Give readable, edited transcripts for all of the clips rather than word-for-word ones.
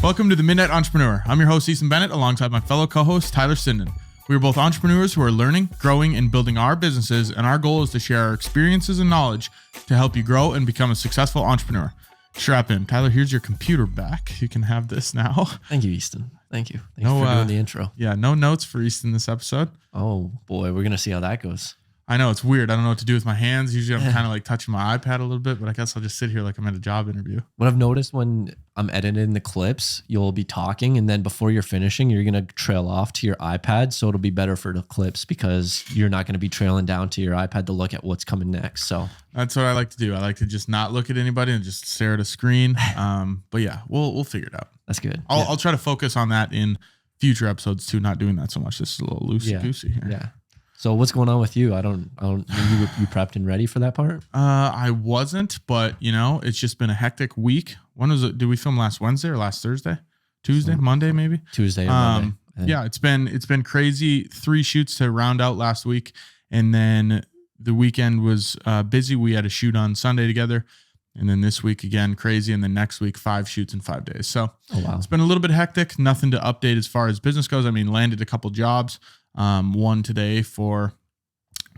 Welcome to the Midnight Entrepreneur. I'm your host, Easton Bennett, alongside my fellow co-host, Tyler Sinden. We are both entrepreneurs who are learning, growing, and building our businesses, and our goal is to share our experiences and knowledge to help you grow and become a successful entrepreneur. Strap in. Tyler, here's your computer back. You can have this now. Thank you, Easton. Thank you. Thanks for doing the intro. Yeah, no notes for Easton this episode. Oh, boy. We're going to see how that goes. I know, it's weird. I don't know what to do with my hands. Usually I'm kind of like touching my iPad a little bit, but I guess I'll just sit here like I'm at a job interview. What I've noticed when I'm editing the clips, you'll be talking, and then before you're finishing, you're going to trail off to your iPad. So it'll be better for the clips because you're not going to be trailing down to your iPad to look at what's coming next. So that's what I like to do. I like to just not look at anybody and just stare at a screen. But yeah, we'll figure it out. That's good. I'll try to focus on that in future episodes too, not doing that so much. This is a little loosey-goosey here. Yeah. So what's going on with you? You prepped and ready for that part? I wasn't, but it's just been a hectic week. When was it? Did we film last Wednesday or last Thursday? Tuesday, Monday, maybe? Tuesday or Monday. Yeah, it's been crazy. 3 shoots to round out last week. And then the weekend was busy. We had a shoot on Sunday together. And then this week again, crazy. And then next week, 5 shoots in 5 days. So It's been a little bit hectic. Nothing to update as far as business goes. I mean, landed a couple jobs. One today for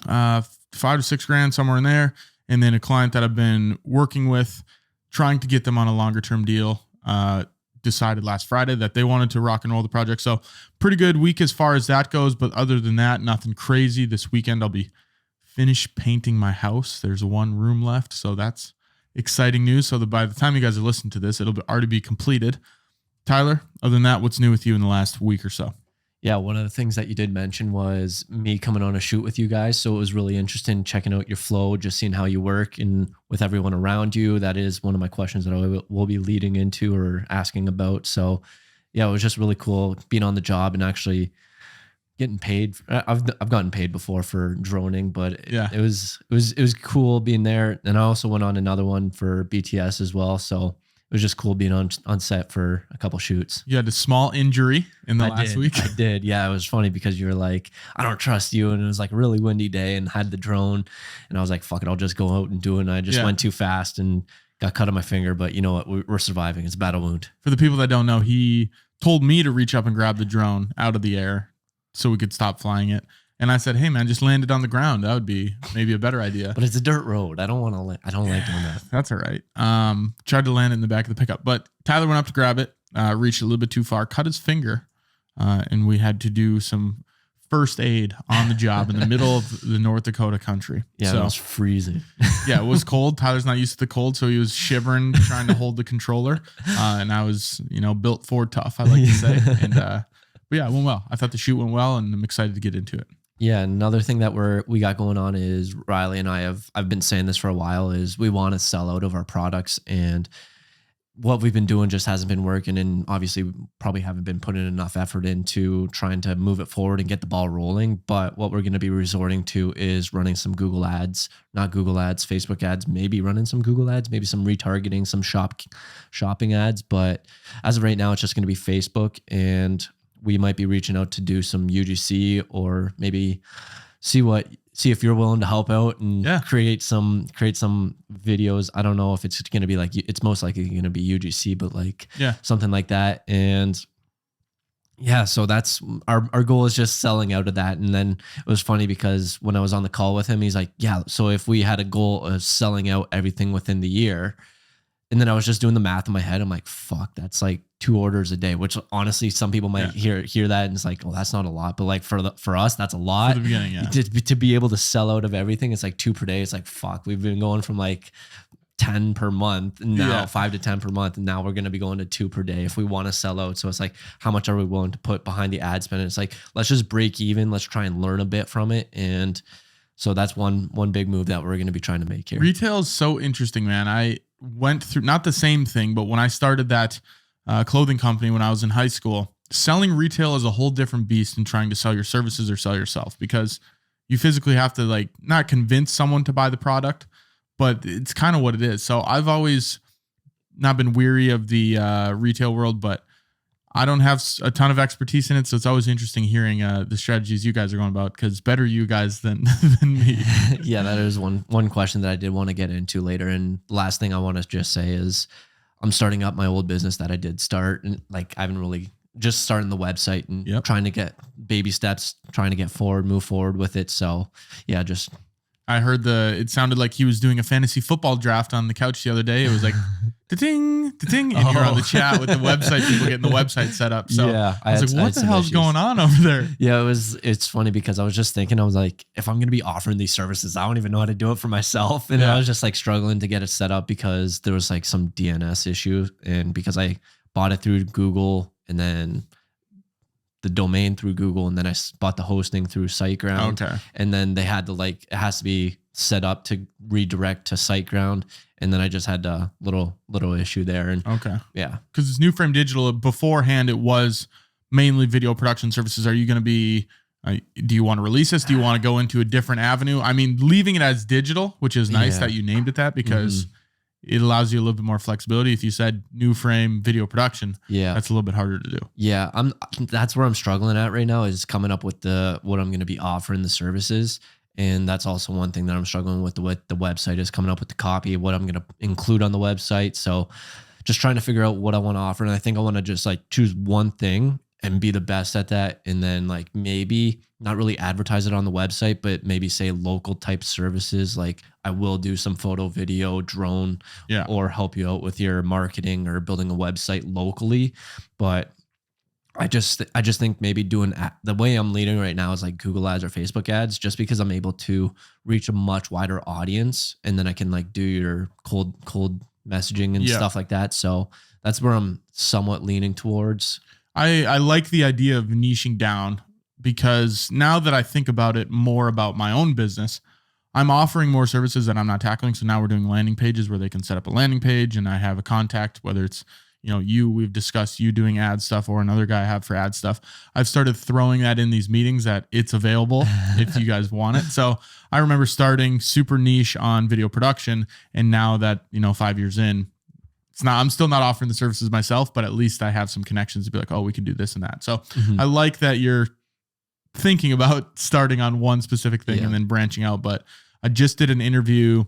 $5 to $6 grand, somewhere in there. And then a client that I've been working with, trying to get them on a longer term deal, decided last Friday that they wanted to rock and roll the project. So pretty good week as far as that goes. But other than that, nothing crazy. This weekend, I'll be finished painting my house. There's 1 room left. So that's exciting news. So that by the time you guys are listening to this, it'll already be completed. Tyler, other than that, what's new with you in the last week or so? Yeah, one of the things that you did mention was me coming on a shoot with you guys. So it was really interesting checking out your flow, just seeing how you work and with everyone around you. That is one of my questions that I will be leading into or asking about. So yeah, it was just really cool being on the job and actually getting paid. I've gotten paid before for droning, but it was cool being there. And I also went on another one for BTS as well. So it was just cool being on set for a couple shoots. You had a small injury in the last week. I did. Yeah. It was funny because you were like, I don't trust you. And it was like a really windy day and had the drone. And I was like, fuck it. I'll just go out and do it. And I just went too fast and got cut on my finger. But you know what? We're surviving. It's a battle wound. For the people that don't know, he told me to reach up and grab the drone out of the air so we could stop flying it. And I said, hey man, just land it on the ground. That would be maybe a better idea. But it's a dirt road. I don't like doing that. That's all right. Tried to land it in the back of the pickup, but Tyler went up to grab it, reached a little bit too far, cut his finger. And we had to do some first aid on the job in the middle of the North Dakota country. Yeah, so, it was freezing. Yeah, it was cold. Tyler's not used to the cold, so he was shivering, trying to hold the controller. And I was, built for tough, I like to say. And, but yeah, it went well. I thought the shoot went well, and I'm excited to get into it. Yeah, another thing that we got going on is Riley and I've been saying this for a while is we want to sell out of our products, and what we've been doing just hasn't been working, and obviously we probably haven't been putting enough effort into trying to move it forward and get the ball rolling. But what we're going to be resorting to is running some Google ads, not Google ads, Facebook ads, maybe running some Google ads, maybe some retargeting, some shopping ads. But as of right now, it's just going to be Facebook, and we might be reaching out to do some UGC or maybe see if you're willing to help out and create some videos. I don't know if it's going to be like, it's most likely going to be UGC, but something like that. And yeah, so that's our goal is just selling out of that. And then it was funny because when I was on the call with him, he's like, yeah, so if we had a goal of selling out everything within the year, and then I was just doing the math in my head. I'm like, fuck, that's like 2 orders a day, which honestly, some people might hear that and it's like, well, that's not a lot. But like for us, that's a lot. For the beginning, yeah. To be able to sell out of everything, it's like 2 per day. It's like, fuck, we've been going from like 10 per month and now 5 to 10 per month. And now we're going to be going to 2 per day if we want to sell out. So it's like, how much are we willing to put behind the ad spend? And it's like, let's just break even. Let's try and learn a bit from it. And so that's one big move that we're going to be trying to make here. Retail is so interesting, man. I went through not the same thing, but when I started that clothing company when I was in high school, selling retail is a whole different beast than trying to sell your services or sell yourself, because you physically have to not convince someone to buy the product, but it's kind of what it is. So I've always not been weary of the retail world, but I don't have a ton of expertise in it, so it's always interesting hearing the strategies you guys are going about, because better you guys than me. Yeah, that is one question that I did want to get into later. And the last thing I want to just say is I'm starting up my old business that I did start, and like I haven't really just starting the website and trying to get baby steps, trying to move forward with it. So yeah, just. I heard it sounded like he was doing a fantasy football draft on the couch the other day. It was like, da-ting, da-ting, and you're on the chat with the website, people getting the website set up. So yeah, I was like, what the hell's going on over there? Yeah, it's funny because I was just thinking, I was like, if I'm going to be offering these services, I don't even know how to do it for myself. And I was just like struggling to get it set up because there was like some DNS issue. And because I bought it through Google and then the domain through Google, and then I bought the hosting through SiteGround. Okay. And then they had to it has to be set up to redirect to SiteGround. And then I just had a little issue there. And yeah. Because it's New Frame Digital. Beforehand, it was mainly video production services. Are you going to be, do you want to release this? Do you want to go into a different avenue? I mean, leaving it as digital, which is nice that you named it that, because it allows you a little bit more flexibility. If you said New Frame video production, that's a little bit harder to do. Yeah, that's where I'm struggling at right now, is coming up with what I'm going to be offering the services. And that's also one thing that I'm struggling with the website, is coming up with the copy, what I'm going to include on the website. So just trying to figure out what I want to offer. And I think I want to just like choose one thing and be the best at that. And then like maybe not really advertise it on the website, but maybe say local type services. Like I will do some photo, video, drone, or help you out with your marketing or building a website locally. But I just think maybe doing the way I'm leading right now is like Google ads or Facebook ads, just because I'm able to reach a much wider audience, and then I can like do your cold messaging and stuff like that. So that's where I'm somewhat leaning towards. I like the idea of niching down, because now that I think about it more about my own business, I'm offering more services that I'm not tackling. So now we're doing landing pages where they can set up a landing page, and I have a contact, whether it's, we've discussed you doing ad stuff, or another guy I have for ad stuff. I've started throwing that in these meetings that it's available if you guys want it. So I remember starting super niche on video production, and now that, 5 years in, I'm still not offering the services myself, but at least I have some connections to be like, oh, we can do this and that. So I like that you're thinking about starting on one specific thing and then branching out. But I just did an interview,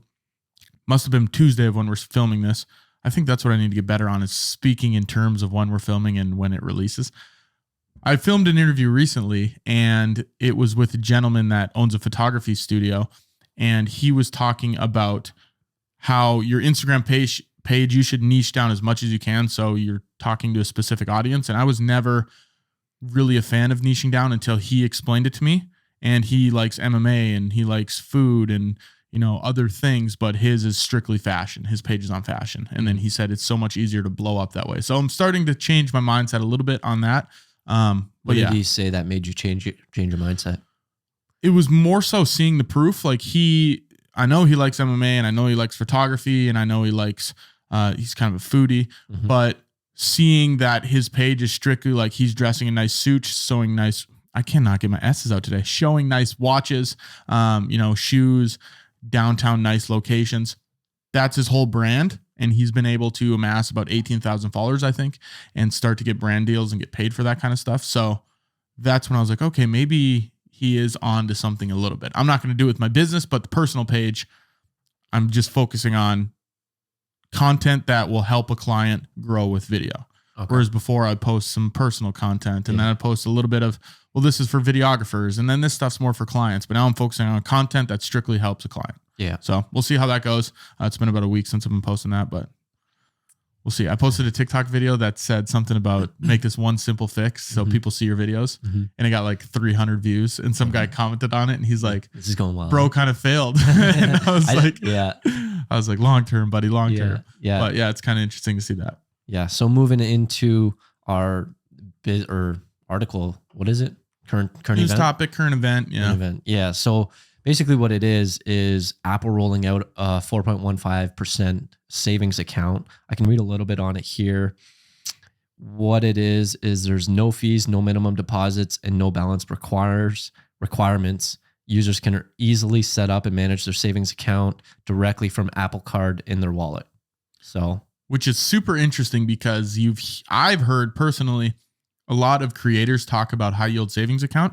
must have been Tuesday of when we're filming this. I think that's what I need to get better on, is speaking in terms of when we're filming and when it releases. I filmed an interview recently, and it was with a gentleman that owns a photography studio. And he was talking about how your Instagram page, you should niche down as much as you can, so you're talking to a specific audience. And I was never really a fan of niching down until he explained it to me. And he likes MMA and he likes food and other things, but his is strictly fashion. His page is on fashion. And then he said it's so much easier to blow up that way. So I'm starting to change my mindset a little bit on that. What did he say that made you change your mindset? It was more so seeing the proof. Like I know he likes MMA, and I know he likes photography, and I know he likes, he's kind of a foodie, but seeing that his page is strictly like he's dressing in nice suits, showing nice, I cannot get my S's out today, showing nice watches, shoes, downtown nice locations. That's his whole brand. And he's been able to amass about 18,000 followers, I think, and start to get brand deals and get paid for that kind of stuff. So that's when I was like, okay, maybe he is on to something a little bit. I'm not going to do it with my business, but the personal page, I'm just focusing on content that will help a client grow with video. Okay. Whereas before I'd post some personal content, and then I'd post a little bit of, well, this is for videographers, and then this stuff's more for clients. But now I'm focusing on content that strictly helps a client. Yeah. So we'll see how that goes. It's been about a week since I've been posting that, but we'll see. I posted a TikTok video that said something about make this one simple fix so people see your videos, and it got like 300 views. And some guy commented on it, and he's like, "This is going well, bro. Kind of failed." And I was like, long term, buddy, long term. Yeah. But yeah, it's kind of interesting to see that. Yeah. So moving into our article, what is it? Current news event? Topic, current event. Yeah. Current event. Yeah. So basically what it is Apple rolling out a 4.15% savings account. I can read a little bit on it here. What it is there's no fees, no minimum deposits, and no balance requirements. Users can easily set up and manage their savings account directly from Apple Card in their wallet. So, which is super interesting, because I've heard personally a lot of creators talk about high yield savings account,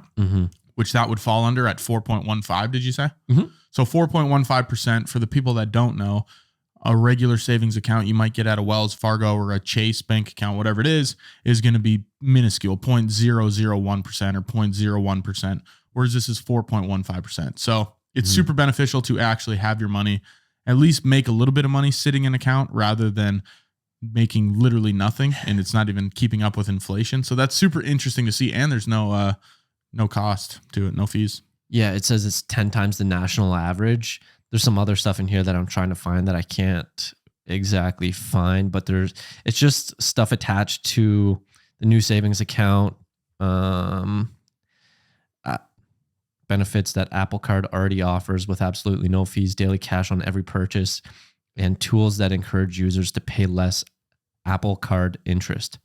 which that would fall under at 4.15. Did you say? So 4.15%, for the people that don't know, a regular savings account you might get at a Wells Fargo or a Chase bank account, whatever it is going to be minuscule, 0.001% or 0.01%, whereas this is 4.15%. So it's super beneficial to actually have your money, at least make a little bit of money sitting in an account rather than making literally nothing, and it's not even keeping up with inflation. So that's super interesting to see. And there's no cost to it, no fees. Yeah, it says it's 10 times the national average. There's some other stuff in here that I'm trying to find that I can't exactly find, but it's just stuff attached to the new savings account, benefits that Apple Card already offers with absolutely no fees, daily cash on every purchase, and tools that encourage users to pay less Apple Card interest,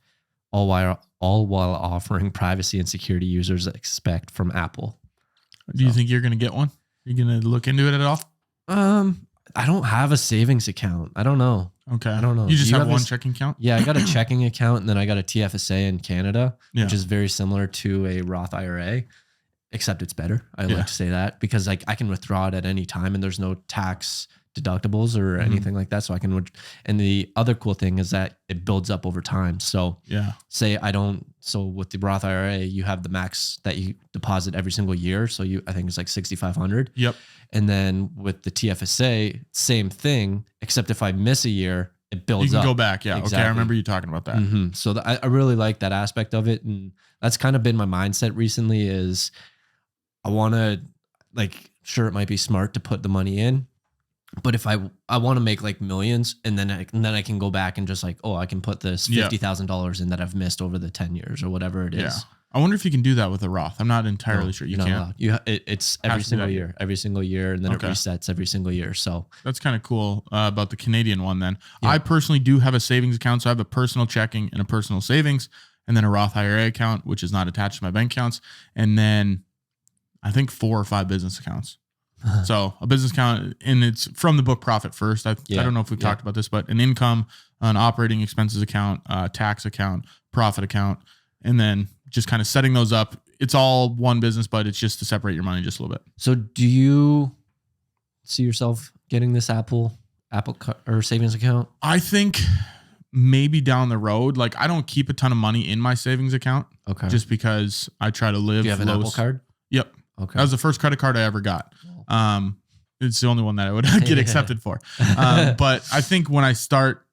all while offering privacy and security users expect from Apple. Do you think you're going to get one? Are you going to look into it at all? I don't have a savings account. I don't know. Okay. I don't know. You just have one checking account? Yeah, I got a checking account, and then I got a TFSA in Canada, Yeah. which is very similar to a Roth IRA, except it's better. I like to say that because like I can withdraw it at any time, and there's no tax deductibles or anything like that. So I can, and the other cool thing is that it builds up over time. So yeah, say I don't, so with the Roth IRA, you have the max that you deposit every single year. So I think it's like 6,500. Yep. And then with the TFSA, same thing, except if I miss a year, it builds up. You can go back. Yeah. Exactly. Okay. I remember you talking about that. So I really like that aspect of it. And that's kind of been my mindset recently is I want to sure, it might be smart to put the money in, but if I want to make like millions and then I can go back and just like, oh, I can put this $50,000 in that I've missed over the 10 years or whatever it is. Yeah. I wonder if you can do that with a Roth. I'm not entirely sure. You can't. It's every single year, and then it resets every single year. So that's kind of cool about the Canadian one. Then I personally do have a savings account, so I have a personal checking and a personal savings, and then a Roth IRA account, which is not attached to my bank accounts, and then I think 4 or 5 business accounts. So a business account, and it's from the book Profit First. I don't know if we've talked about this, but an income, an operating expenses account, tax account, profit account, and then just kind of setting those up. It's all one business, but it's just to separate your money just a little bit. So do you see yourself getting this Apple or savings account? I think maybe down the road. Like I don't keep a ton of money in my savings account. Okay. Just because I try to live. Do you have an Apple Card? Yep. Okay. That was the first credit card I ever got. It's the only one that I would get accepted for. But I think when I start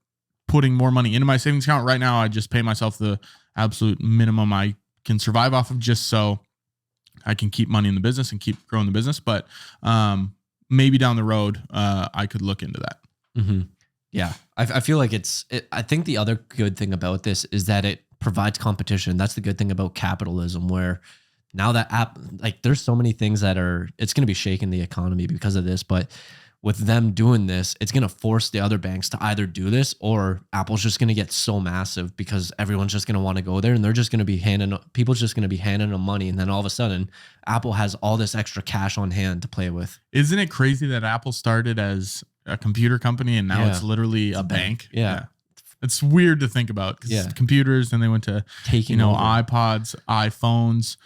putting more money into my savings account right now, I just pay myself the absolute minimum I can survive off of just so I can keep money in the business and keep growing the business. But maybe down the road, I could look into that. Mm-hmm. Yeah. I feel like I think the other good thing about this is that it provides competition. That's the good thing about capitalism, where now that there's so many things that it's going to be shaking the economy because of this, but with them doing this, it's going to force the other banks to either do this or Apple's just going to get so massive because everyone's just going to want to go there, and they're just going to be people's just going to be handing them money. And then all of a sudden Apple has all this extra cash on hand to play with. Isn't it crazy that Apple started as a computer company and now it's literally a bank? Yeah. It's weird to think about because computers, then they went to taking over iPods, iPhones.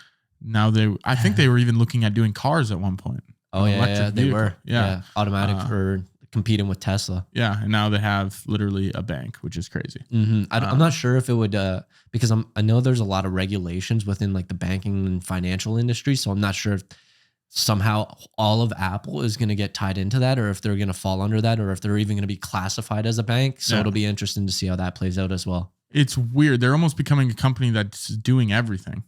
Now I think they were even looking at doing cars at one point. Oh yeah, they were. Yeah. Automatic for competing with Tesla. Yeah, and now they have literally a bank, which is crazy. Mm-hmm. I'm not sure if it would because I know there's a lot of regulations within like the banking and financial industry, so I'm not sure if somehow all of Apple is going to get tied into that, or if they're going to fall under that, or if they're even going to be classified as a bank. So it'll be interesting to see how that plays out as well. It's weird. They're almost becoming a company that's doing everything.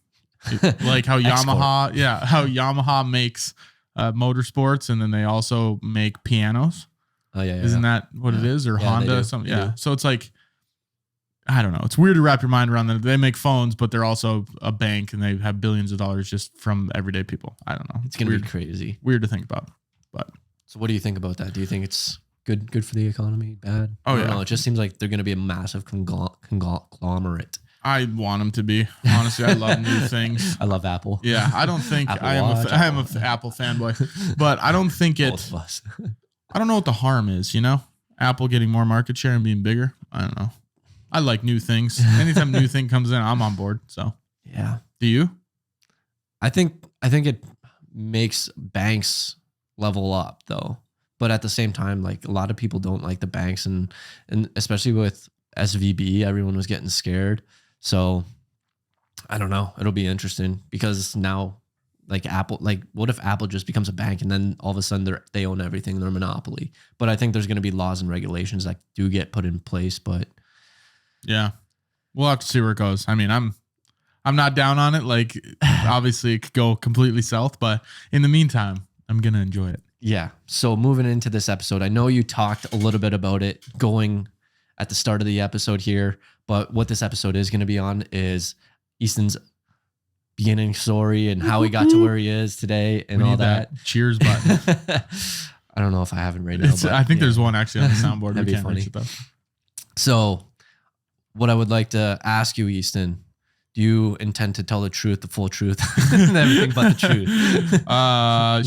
Like how Yamaha makes motorsports, and then they also make pianos. Oh yeah, isn't that what it is? Or Honda, something? Yeah. So it's like, I don't know. It's weird to wrap your mind around that. They make phones, but they're also a bank, and they have billions of dollars just from everyday people. I don't know. It's gonna be crazy. Weird to think about. But so, what do you think about that? Do you think it's good for the economy? Bad? Oh I don't know. It just seems like they're gonna be a massive conglomerate. I want them to be. Honestly, I love new things. I love Apple. Yeah, I don't think I am an Apple fanboy, but I don't think both of us. I don't know what the harm is, Apple getting more market share and being bigger. I don't know. I like new things. Anytime a new thing comes in, I'm on board. So yeah. Do you? I think it makes banks level up though. But at the same time, like a lot of people don't like the banks, and especially with SVB, everyone was getting scared. So I don't know. It'll be interesting because now, like Apple, like what if Apple just becomes a bank and then all of a sudden they own everything, they're a monopoly. But I think there's going to be laws and regulations that do get put in place. But yeah, we'll have to see where it goes. I mean, I'm not down on it. Like obviously it could go completely south, but in the meantime, I'm going to enjoy it. yeah. So moving into this episode, I know you talked a little bit about it going at the start of the episode here, but what this episode is going to be on is Easton's beginning story and how he got to where he is today and We all need that. Cheers button. I don't know if I have it right now. But I think there's one actually on the soundboard. That'd We be can't funny. reach it though. So what I would like to ask you, Easton, do you intend to tell the truth, the full truth, and everything but the truth?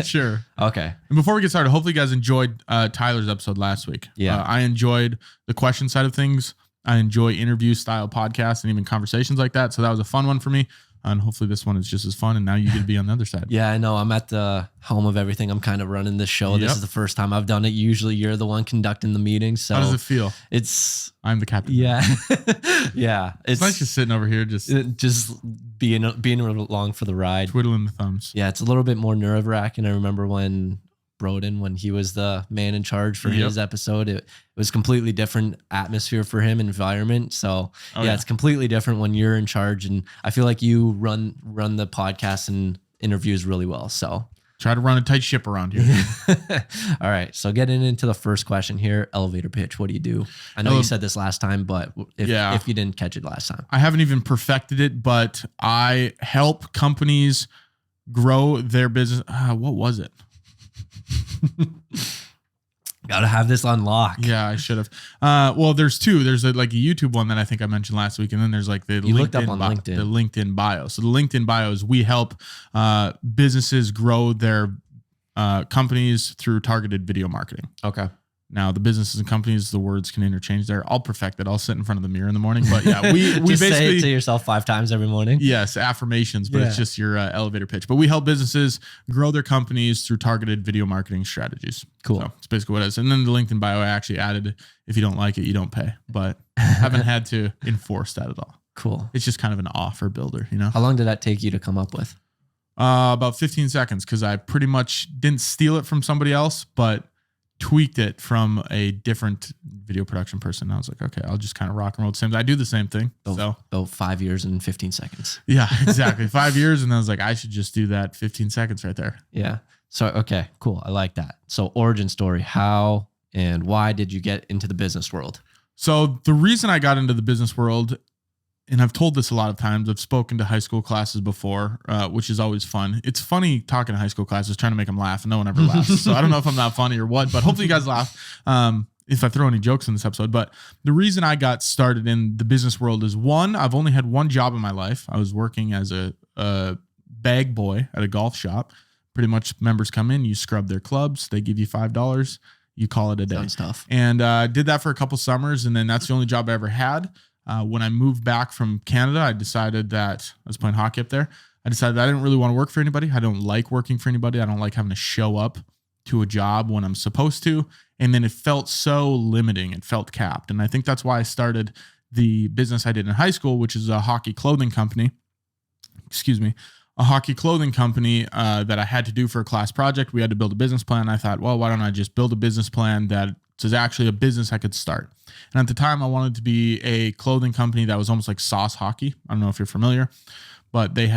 Sure. Okay. And before we get started, hopefully you guys enjoyed Tyler's episode last week. Yeah. I enjoyed the question side of things. I enjoy interview style podcasts and even conversations like that. So that was a fun one for me. And hopefully this one is just as fun. And now you get to be on the other side. Yeah, I know. I'm at the helm of everything. I'm kind of running this show. Yep. This is the first time I've done it. Usually you're the one conducting the meetings. So How does it feel? it's, I'm the captain. yeah. Yeah. It's nice just sitting over here, just being along for the ride. twiddling the thumbs. Yeah, it's a little bit more nerve wracking. I remember when Broden, when he was the man in charge for his episode, it was completely different atmosphere for him, environment. So yeah, it's completely different when you're in charge. And I feel like you run the podcast and interviews really well. So Try to run a tight ship around here. all right. So getting into the first question here, elevator pitch. What do you do? I know you said this last time, but if you didn't catch it last time. I haven't even perfected it, but I help companies grow their business. What was it? Gotta have this on lock. Yeah, I should have. Well, there's two. There's like a YouTube one that I think I mentioned last week, and then there's like the LinkedIn the LinkedIn bio. So the LinkedIn bio is we help businesses grow their companies through targeted video marketing. Okay. Now the businesses and companies, the words can interchange there. I'll perfect it. I'll sit in front of the mirror in the morning. But yeah, we Just basically say it to yourself 5 times every morning. Yes, affirmations, but it's just your elevator pitch. But we help businesses grow their companies through targeted video marketing strategies. Cool. So it's basically what it is. And then the LinkedIn bio, I actually added, if you don't like it, you don't pay. But I haven't had to enforce that at all. Cool. It's just kind of an offer builder, you know? How long did that take you to come up with? About 15 seconds, because I pretty much didn't steal it from somebody else, but tweaked it from a different video production person. I was like, okay, I'll just kind of rock and roll the same. I do the same thing. About 5 years and 15 seconds. Yeah, exactly. 5 years. And I was like, I should just do that 15 seconds right there. Yeah. So, okay, cool. I like that. So origin story, how and why did you get into the business world? So the reason I got into the business world, and I've told this a lot of times, I've spoken to high school classes before, which is always fun. It's funny talking to high school classes, trying to make them laugh, and no one ever laughs. So I don't know if I'm not funny or what, but hopefully you guys laugh if I throw any jokes in this episode. But the reason I got started in the business world is, one, I've only had one job in my life. I was working as a bag boy at a golf shop. Pretty much members come in, you scrub their clubs, they give you $5, you call it a day. Sounds tough. And did that for a couple summers, and then that's the only job I ever had. When I moved back from Canada, I decided that I was playing hockey up there. I decided I didn't really want to work for anybody. I don't like working for anybody. I don't like having to show up to a job when I'm supposed to. And then it felt so limiting. It felt capped. And I think that's why I started the business I did in high school, which is a hockey clothing company. A hockey clothing company that I had to do for a class project. We had to build a business plan. I thought, well, why don't I just build a business plan that is actually a business I could start? And at the time, I wanted to be a clothing company that was almost like Sauce Hockey. I don't know if you're familiar, but they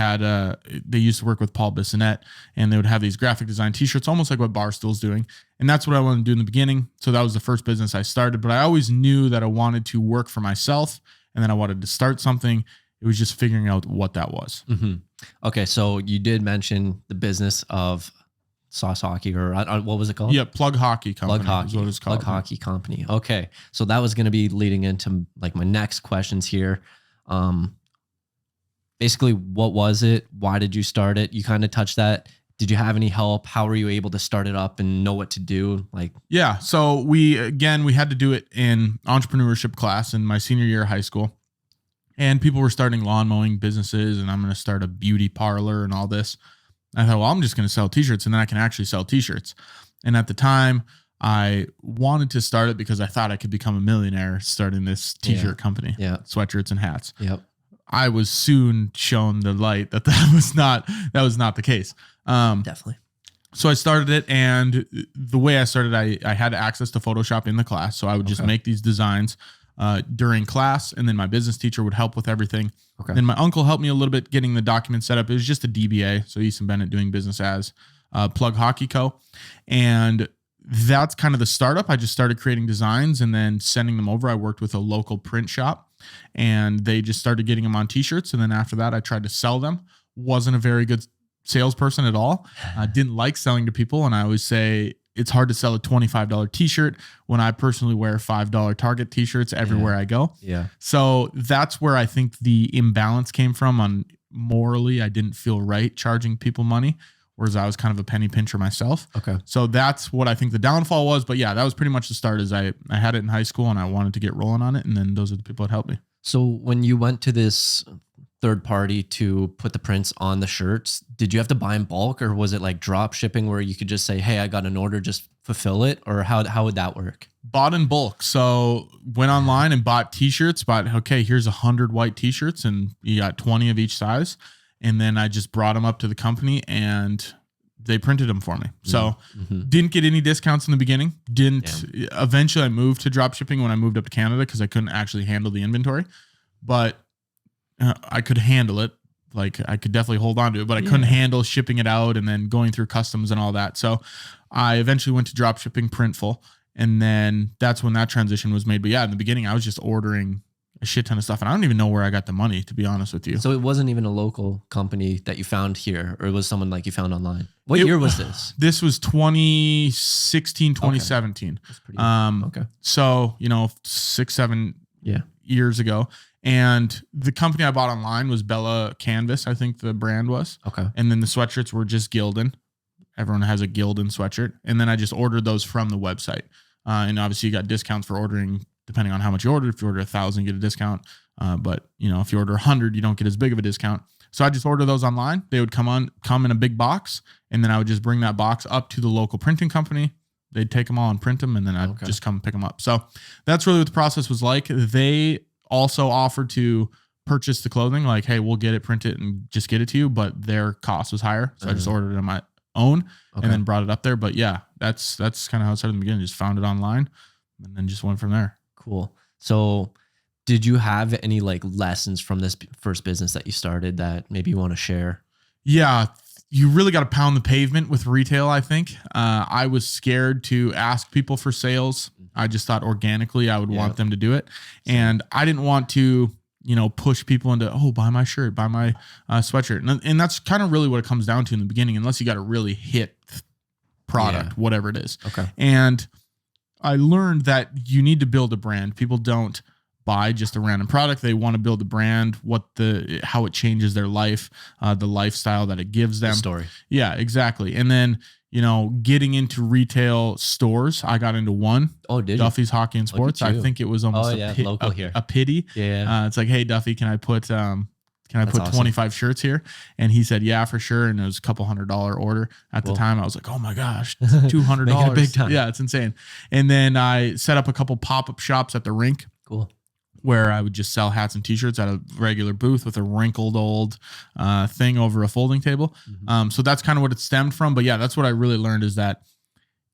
used to work with Paul Bissonnette, and they would have these graphic design t-shirts, almost like what Barstool's doing. And that's what I wanted to do in the beginning. So that was the first business I started, but I always knew that I wanted to work for myself, and then I wanted to start something. It was just figuring out what that was. Mm-hmm. Okay. So you did mention the business of Sauce Hockey, or what was it called? Yeah, Plug Hockey Company. Plug Hockey. Is what it's called. Plug Hockey Company. Okay. So that was going to be leading into like my next questions here. Basically, what was it? Why did you start it? You kind of touched that. Did you have any help? How were you able to start it up and know what to do? Yeah. So we had to do it in entrepreneurship class in my senior year of high school. And people were starting lawn mowing businesses, and I'm going to start a beauty parlor and all this. I thought, well, I'm just going to sell t-shirts, and then I can actually sell t-shirts. And at the time, I wanted to start it because I thought I could become a millionaire starting this t-shirt company, sweatshirts and hats. Yep. I was soon shown the light that was not the case. Definitely. So I started it, and the way I started, I had access to Photoshop in the class. So I would just make these designs during class, and then my business teacher would help with everything. Okay. Then my uncle helped me a little bit getting the document set up. It was just a DBA, so Easton Bennett doing business as Plug Hockey Co. And that's kind of the startup. I just started creating designs and then sending them over. I worked with a local print shop, and they just started getting them on t-shirts. And then after that, I tried to sell them. Wasn't a very good salesperson at all. I didn't like selling to people. And I always say it's hard to sell a $25 t-shirt when I personally wear $5 Target t-shirts everywhere I go. Yeah. So that's where I think the imbalance came from. On morally, I didn't feel right charging people money, whereas I was kind of a penny pincher myself. Okay. So that's what I think the downfall was. But yeah, that was pretty much the start. Is I had it in high school and I wanted to get rolling on it. And then those are the people that helped me. So when you went to this third party to put the prints on the shirts, did you have to buy in bulk, or was it like drop shipping where you could just say, hey, I got an order, just fulfill it? Or how would that work? Bought in bulk. So went online and bought t-shirts, okay, here's 100 white t-shirts and you got 20 of each size. And then I just brought them up to the company and they printed them for me. So didn't get any discounts in the beginning. Eventually I moved to drop shipping when I moved up to Canada because I couldn't actually handle the inventory, but I could handle it. Like I could definitely hold on to it, but I couldn't handle shipping it out and then going through customs and all that. So I eventually went to drop shipping Printful. And then that's when that transition was made. But yeah, in the beginning, I was just ordering a shit ton of stuff. And I don't even know where I got the money, to be honest with you. So it wasn't even a local company that you found here, or it was someone like you found online? What year was this? This was 2016, 2017. Okay. So, 6-7 years ago. And the company I bought online was Bella Canvas, I think the brand was. Okay. And then the sweatshirts were just Gildan. Everyone has a Gildan sweatshirt. And then I just ordered those from the website. And obviously you got discounts for ordering depending on how much you order. If you order 1,000, you get a discount. But if you order 100, you don't get as big of a discount. So I just ordered those online. They would come in a big box. And then I would just bring that box up to the local printing company. They'd take them all and print them. And then I'd just come pick them up. So that's really what the process was like. They also offered to purchase the clothing, like, hey, we'll get it, print it, and just get it to you. But their cost was higher. So I just ordered it on my own and then brought it up there. But yeah, that's kind of how it started in the beginning. Just found it online and then just went from there. Cool. So did you have any like lessons from this first business that you started that maybe you want to share? Yeah. You really got to pound the pavement with retail, I think. I was scared to ask people for sales. I just thought organically I would want them to do it. And I didn't want to, push people into, buy my shirt, buy my sweatshirt. And that's kind of really what it comes down to in the beginning, unless you got a really hit product, whatever it is. Okay. And I learned that you need to build a brand. People don't buy just a random product. They want to build a brand, how it changes their life, the lifestyle that it gives them. The story. Yeah, exactly. And then, getting into retail stores, I got into one. Oh, did Duffy's Hockey and Sports. I think it was almost local here. A pity. Yeah. It's like, hey, Duffy, can I put awesome. 25 shirts here? And he said, yeah, for sure. And it was a couple $100 order at the time. I was like, oh my gosh, $200. Big time. Yeah, it's insane. And then I set up a couple pop-up shops at the rink. Cool. Where I would just sell hats and t-shirts at a regular booth with a wrinkled old thing over a folding table. So that's kind of what it stemmed from. But yeah, that's what I really learned, is that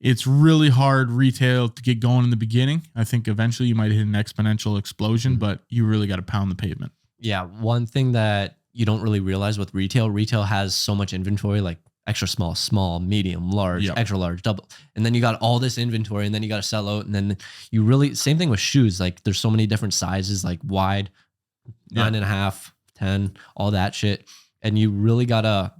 it's really hard retail to get going in the beginning. I think eventually you might hit an exponential explosion, but you really got to pound the pavement. Yeah. One thing that you don't really realize with retail has so much inventory, like extra small, medium, large, extra large, double. And then you got all this inventory, and then you got to sell out. And then you really, same thing with shoes. Like there's so many different sizes, like wide, 9.5, 10, all that shit. And you really got to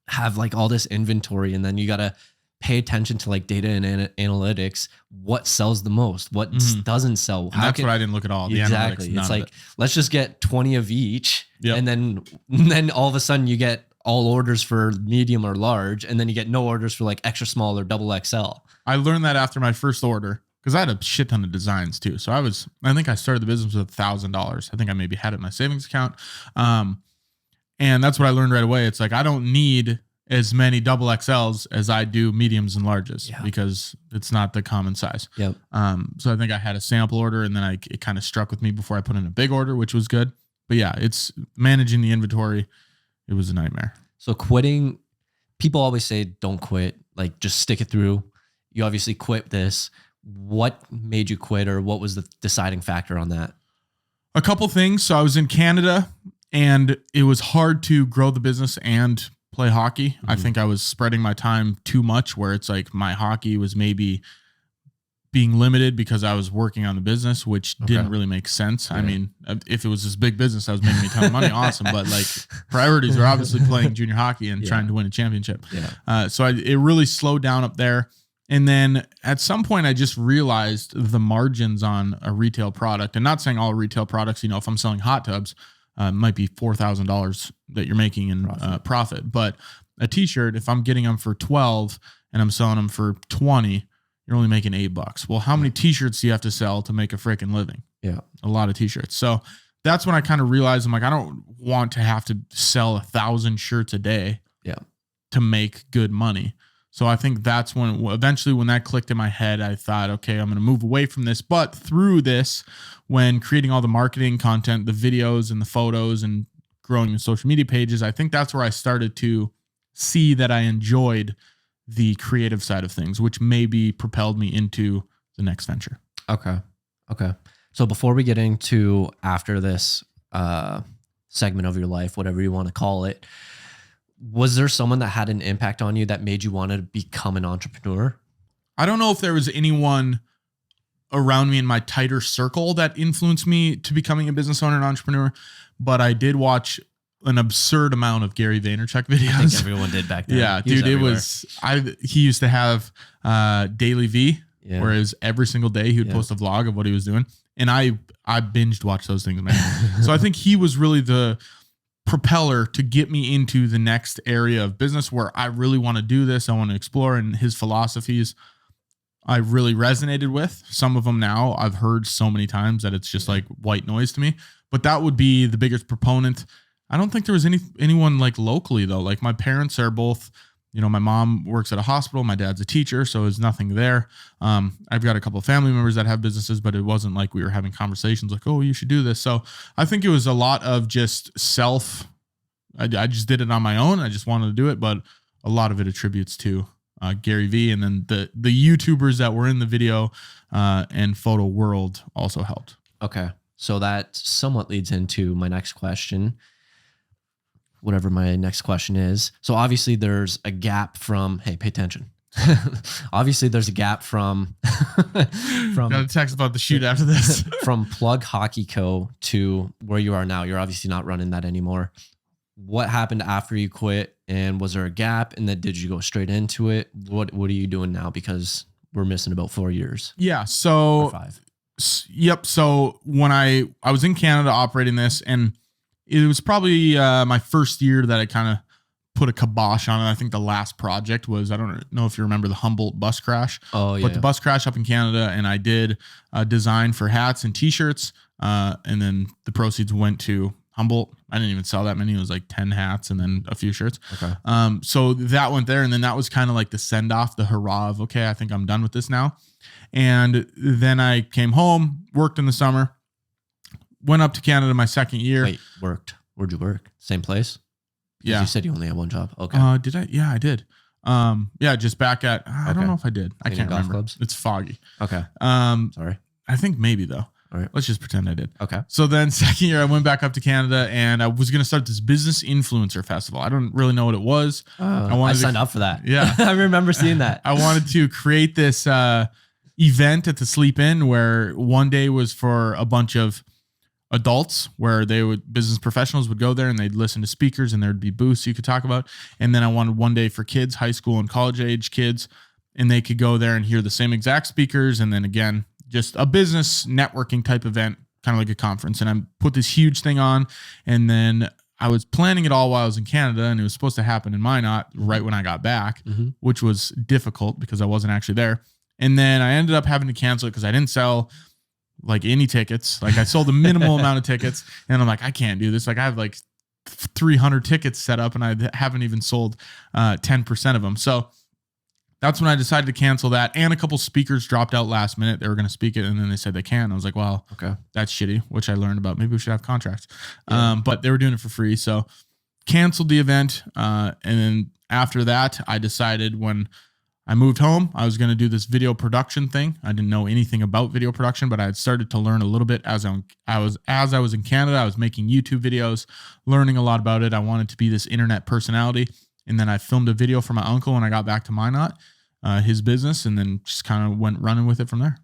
have like all this inventory, and then you got to pay attention to like data and analytics. What sells the most? What doesn't sell? That's what I didn't look at all. Exactly. It's like, let's just get 20 of each. And then all of a sudden you get all orders for medium or large, and then you get no orders for like extra small or double XL. I learned that after my first order, because I had a shit ton of designs too. So I think I started the business with $1,000. I think I maybe had it in my savings account. And that's what I learned right away. It's like, I don't need as many double XLs as I do mediums and larges Yeah. because it's not the common size. Yep. So I think I had a sample order and then it kind of struck with me before I put in a big order, which was good. But yeah, it's managing the inventory. It was a nightmare. So quitting, people always say, don't quit, like just stick it through. You obviously quit this. What made you quit, or what was the deciding factor on that? A couple things. So I was in Canada and it was hard to grow the business and play hockey. Mm-hmm. I think I was spreading my time too much, where it's like my hockey was maybe being limited because I was working on the business, which didn't really make sense. Yeah. I mean, if it was this big business that was making me a ton of money, awesome. But like priorities are obviously playing junior hockey and trying to win a championship. Yeah. So it really slowed down up there. And then at some point I just realized the margins on a retail product, and not saying all retail products, you know, if I'm selling hot tubs, it might be $4,000 that you're making in profit. But a t-shirt, if I'm getting them for 12 and I'm selling them for 20, you're only making $8. Well, how many t-shirts do you have to sell to make a freaking living? Yeah. A lot of t-shirts. So that's when I kind of realized, I'm like, I don't want to have to sell 1,000 shirts a day to make good money. So I think that's when eventually when that clicked in my head, I thought, okay, I'm going to move away from this. But through this, when creating all the marketing content, the videos and the photos and growing the social media pages, I think that's where I started to see that I enjoyed the creative side of things, which maybe propelled me into the next venture. Okay. So before we get into after this segment of your life, whatever you want to call it, was there someone that had an impact on you that made you want to become an entrepreneur? I don't know if there was anyone around me in my tighter circle that influenced me to becoming a business owner and entrepreneur, but I did watch an absurd amount of Gary Vaynerchuk videos. I think everyone did back then. Yeah, dude, he used to have Daily V, whereas every single day he would post a vlog of what he was doing. And I binged watch those things, man. So I think he was really the propeller to get me into the next area of business where I really want to do this. I want to explore, and his philosophies I really resonated with. Some of them now I've heard so many times that it's just like white noise to me, but that would be the biggest proponent. I don't think there was anyone like locally though. Like my parents are both, you know, my mom works at a hospital, my dad's a teacher, so there's nothing there. I've got a couple of family members that have businesses, but it wasn't like we were having conversations like, oh, you should do this. So I think it was a lot of just I just did it on my own. I just wanted to do it, but a lot of it attributes to Gary V, and then the YouTubers that were in the video and photo world also helped. Okay. So that somewhat leads into my next question. Whatever my next question is. So obviously there's a gap from, hey, pay attention. Obviously there's a gap from got a text about the shoot after this. From Plug Hockey Co. to where you are now. You're obviously not running that anymore. What happened after you quit, and was there a gap, and then did you go straight into it? What are you doing now? Because we're missing about 4 years. Yeah. So or 5. Yep. So when I was in Canada operating this, and it was probably my first year that I kind of put a kibosh on it. I think the last project was, I don't know if you remember the Humboldt bus crash. Oh, yeah. But the bus crash up in Canada, and I did a design for hats and t-shirts. And then the proceeds went to Humboldt. I didn't even sell that many. It was like 10 hats and then a few shirts. Okay. So that went there. And then that was kind of like the send off, the hurrah of, okay, I think I'm done with this now. And then I came home, worked in the summer, went up to Canada my second year. Wait, worked. Where'd you work? Same place? Yeah. You said you only had one job. Okay. Did I? Yeah, I did. Yeah, just back at, I don't know if I did. I can't remember. Clubs? It's foggy. Okay. Sorry. I think maybe though. All right. Let's just pretend I did. Okay. So then second year I went back up to Canada, and I was going to start this business influencer festival. I don't really know what it was. I signed up for that. Yeah. I remember seeing that. I wanted to create this event at the Sleep Inn where one day was for a bunch of adults, where business professionals would go there and they'd listen to speakers, and there'd be booths you could talk about. And then I wanted one day for kids, high school and college age kids, and they could go there and hear the same exact speakers. And then again, just a business networking type event, kind of like a conference. And I put this huge thing on, and then I was planning it all while I was in Canada, and it was supposed to happen in Minot right when I got back, which was difficult because I wasn't actually there. And then I ended up having to cancel it because I didn't sell like any tickets. Like I sold a minimal amount of tickets, and I'm like, I can't do this. Like I have like 300 tickets set up and I haven't even sold 10% of them. So that's when I decided to cancel that. And a couple speakers dropped out last minute. They were going to speak it, and then they said they can't. I was like, well, okay, that's shitty, which I learned about. Maybe we should have contracts. Yeah. But they were doing it for free. So canceled the event. And then after that, I decided when I moved home, I was going to do this video production thing. I didn't know anything about video production, but I had started to learn a little bit as I was in Canada. I was making YouTube videos, learning a lot about it. I wanted to be this internet personality. And then I filmed a video for my uncle when I got back to Minot, his business, and then just kind of went running with it from there.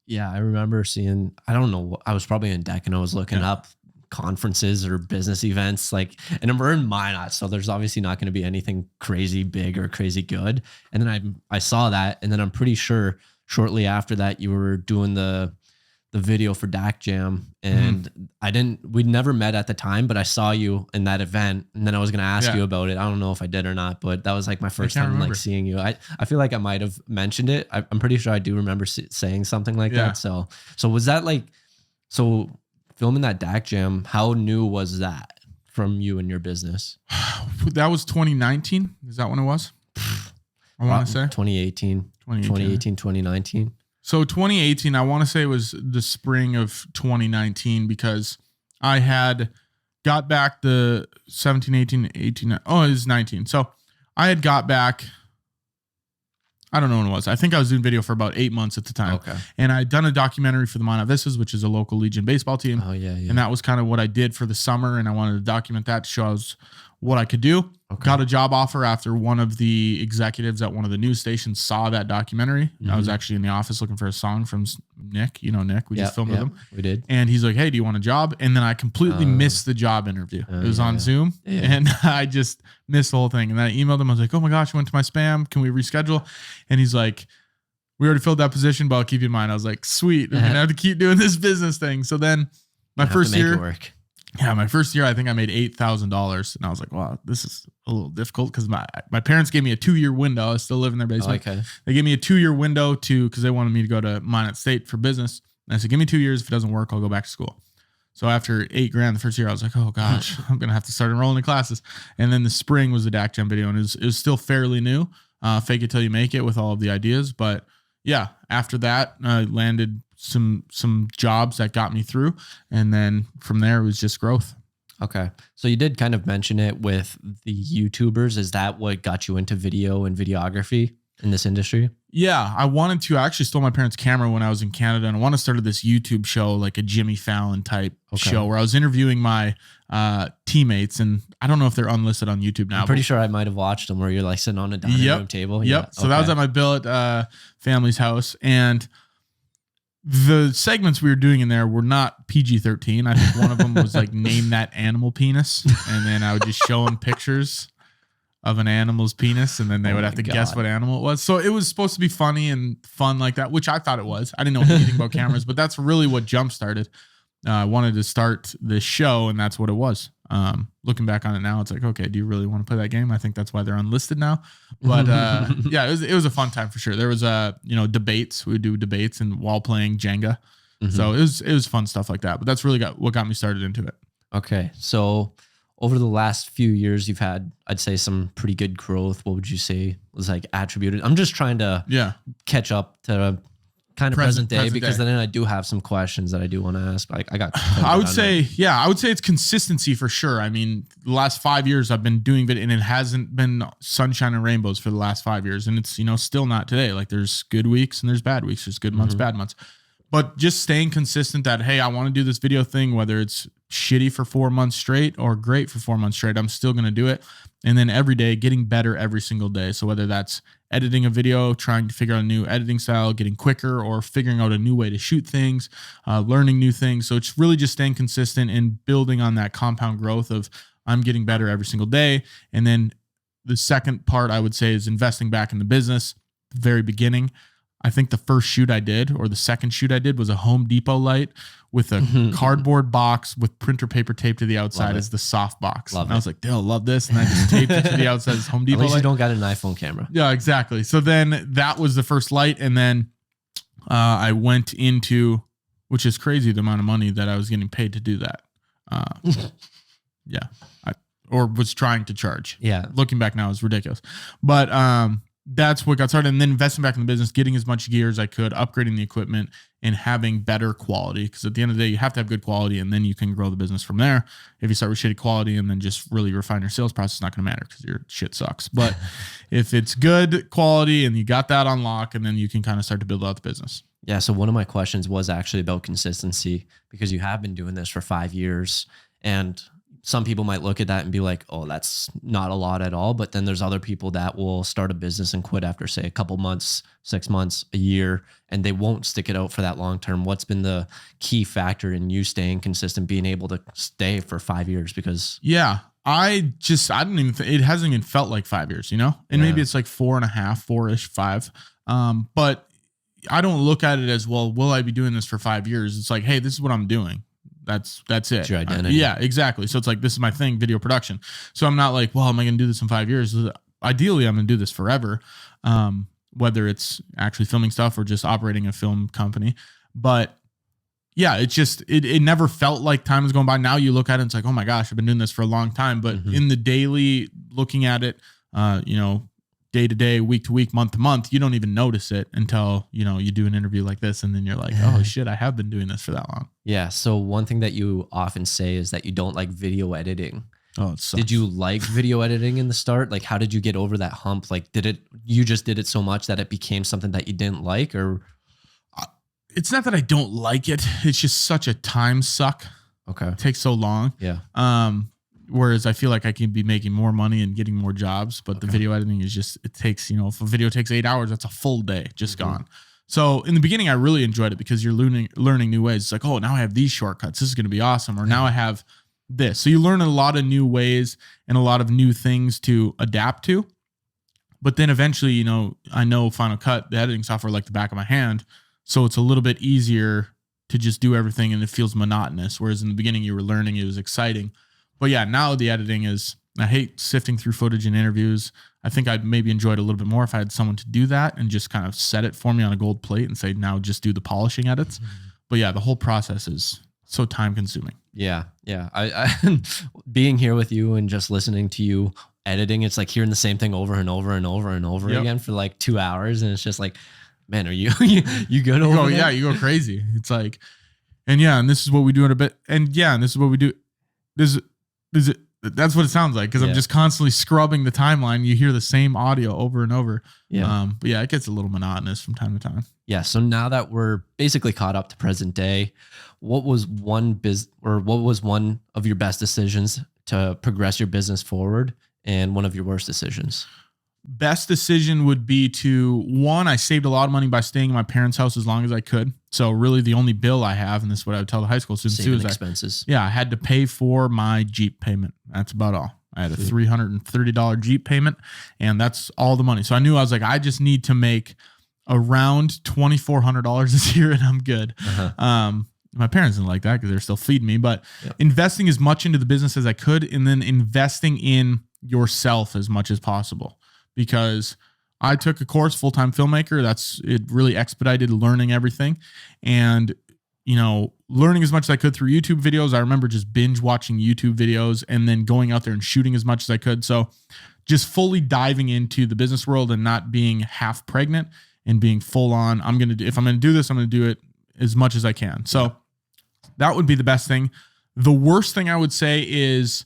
Yeah, I remember seeing, I don't know, I was probably in deck and I was looking up conferences or business events, like, and we're in Minot, so there's obviously not going to be anything crazy big or crazy good. And then I saw that, and then I'm pretty sure shortly after that you were doing the video for DAC Jam, and we'd never met at the time, but I saw you in that event, and then I was going to ask you about it. I don't know if I did or not, but that was like my first time like seeing you. I feel like I might have mentioned it. I'm pretty sure I do remember saying something like that. So was that like, so filming that DAC Jam, how new was that from you and your business? That was 2019. Is that when it was? I want to say 2018, 2019. So 2018, I want to say it was the spring of 2019, because I had got back the 17, 18, 18. Oh, it was 19. So I had got back, I don't know when it was. I think I was doing video for about 8 months at the time. Okay. And I'd done a documentary for the Minot Vistas, which is a local Legion baseball team. Oh, yeah. And that was kind of what I did for the summer. And I wanted to document that to show what I could do. Okay. Got a job offer after one of the executives at one of the news stations saw that documentary. I was actually in the office looking for a song from Nick. You know Nick. We just filmed with him. We did. And he's like, hey, do you want a job? And then I completely missed the job interview. It was on Zoom. Yeah. And I just missed the whole thing. And then I emailed him. I was like, oh my gosh, I went to my spam. Can we reschedule? And he's like, we already filled that position, but I'll keep you in mind. I was like, sweet. I'm going to have to keep doing this business thing. So then my first year. Yeah, my first year, I think I made $8,000, and I was like, "Wow, this is a little difficult," because my parents gave me a 2-year window. I still live in their basement. Oh, okay. They gave me a 2-year window because they wanted me to go to Minot State for business. And I said, "Give me 2 years. If it doesn't work, I'll go back to school." So after $8,000 the first year, I was like, "Oh gosh, I'm gonna have to start enrolling in classes." And then the spring was the DAC Jam video, and it was still fairly new. Fake it till you make it with all of the ideas, but yeah, after that, I landed some jobs that got me through. And then from there, it was just growth. Okay. So you did kind of mention it with the YouTubers. Is that what got you into video and videography in this industry? Yeah, I actually stole my parents' camera when I was in Canada, and I want to start this YouTube show, like a Jimmy Fallon type show, where I was interviewing my teammates, and I don't know if they're unlisted on YouTube now. I'm pretty sure I might have watched them where you're like sitting on a dining room table. Yep. Yeah. So that was at my billet family's house, and the segments we were doing in there were not PG-13. I think one of them was like, name that animal penis, and then I would just show them pictures of an animal's penis, and then they would have to guess what animal it was. So it was supposed to be funny and fun like that, which I thought it was. I didn't know anything about cameras, but that's really what jump-started. I wanted to start this show, and that's what it was. Looking back on it now, it's like, okay, do you really want to play that game? I think that's why they're unlisted now. But yeah, it was a fun time for sure. There was debates. We would do debates and while playing Jenga. So it was fun stuff like that. But that's really what got me started into it. Okay, so over the last few years, you've had, I'd say, some pretty good growth. What would you say was like attributed? I'm just trying to catch up to kind of present day, because then I do have some questions that I do want to ask. I would say it's consistency for sure. I mean, the last 5 years I've been doing it, and it hasn't been sunshine and rainbows for the last 5 years. And it's, still not today. Like, there's good weeks and there's bad weeks. There's good months, bad months. But just staying consistent that, hey, I want to do this video thing, whether it's shitty for 4 months straight or great for 4 months straight, I'm still going to do it. And then every day, getting better every single day. So whether that's editing a video, trying to figure out a new editing style, getting quicker, or figuring out a new way to shoot things, learning new things. So it's really just staying consistent and building on that compound growth of I'm getting better every single day. And then the second part I would say is investing back in the business. The very beginning, I think the first shoot I did, or the second shoot I did, was a Home Depot light with a cardboard box with printer paper taped to the outside as the soft box. And I was like, they'll love this. And I just taped it to the outside as Home Depot light. At least you don't got an iPhone camera. Yeah, exactly. So then that was the first light. And then I went into, which is crazy, the amount of money that I was getting paid to do that. Yeah. or was trying to charge. Yeah. Looking back now is ridiculous. But that's what got started. And then investing back in the business, getting as much gear as I could, upgrading the equipment, and having better quality. Because at the end of the day, you have to have good quality, and then you can grow the business from there. If you start with shitty quality and then just really refine your sales process, it's not going to matter because your shit sucks. But if it's good quality and you got that on lock, and then you can kind of start to build out the business. Yeah. So one of my questions was actually about consistency, because you have been doing this for 5 years, and some people might look at that and be like, oh, that's not a lot at all. But then there's other people that will start a business and quit after, say, a couple months, 6 months, a year, and they won't stick it out for that long term. What's been the key factor in you staying consistent, being able to stay for 5 years? Because I don't even it hasn't even felt like 5 years, and maybe it's like 4.5, 4-ish, 5. But I don't look at it as, well, will I be doing this for 5 years? It's like, hey, this is what I'm doing. That's it. It's your identity. Yeah, exactly. So it's like, this is my thing, video production. So I'm not like, well, am I going to do this in 5 years? Ideally, I'm going to do this forever. Whether it's actually filming stuff or just operating a film company. But yeah, it's just, it never felt like time was going by. Now you look at it and it's like, oh my gosh, I've been doing this for a long time. But in the daily looking at it, day to day, week to week, month to month, you don't even notice it until, you do an interview like this. And then you're like, oh shit, I have been doing this for that long. Yeah. So one thing that you often say is that you don't like video editing. Oh, it sucks. Did you like video editing in the start? Like, how did you get over that hump? Like, you just did it so much that it became something that you didn't like? Or it's not that I don't like it. It's just such a time suck. Okay. It takes so long. Yeah. Whereas I feel like I can be making more money and getting more jobs, but the video editing is just, it takes, if a video takes 8 hours, that's a full day just gone. So in the beginning, I really enjoyed it because you're learning new ways. It's like, oh, now I have these shortcuts. This is going to be awesome. Or now I have this. So you learn a lot of new ways and a lot of new things to adapt to. But then eventually, I know Final Cut, the editing software, like the back of my hand. So it's a little bit easier to just do everything and it feels monotonous. Whereas in the beginning you were learning, it was exciting. But yeah, now the editing is, I hate sifting through footage and interviews. I think I'd maybe enjoy it a little bit more if I had someone to do that and just kind of set it for me on a gold plate and say, now just do the polishing edits. But yeah, the whole process is so time consuming. Yeah. Yeah. I being here with you and just listening to you editing, it's like hearing the same thing over and over and over and over again for like 2 hours. And it's just like, man, are you good over there? Yeah, you go crazy. It's like, and this is what we do in a bit. And this is what we do. That's what it sounds like, because I'm just constantly scrubbing the timeline. You hear the same audio over and over. Yeah. But it gets a little monotonous from time to time. Yeah. So now that we're basically caught up to present day, what was one of your best decisions to progress your business forward, and one of your worst decisions? Best decision would be I saved a lot of money by staying in my parents' house as long as I could. So really the only bill I have, and this is what I would tell the high school students too, is expenses. I had to pay for my Jeep payment. That's about all. I had a $330 Jeep payment, and that's all the money. So I knew, I was like, I just need to make around $2,400 this year and I'm good. My parents didn't like that because they're still feeding me, but investing as much into the business as I could, and then investing in yourself as much as possible. Because I took a course, full-time filmmaker. It really expedited learning everything. And, learning as much as I could through YouTube videos. I remember just binge watching YouTube videos and then going out there and shooting as much as I could. So just fully diving into the business world and not being half pregnant and being full on. If I'm going to do this, I'm going to do it as much as I can. So that would be the best thing. The worst thing I would say is,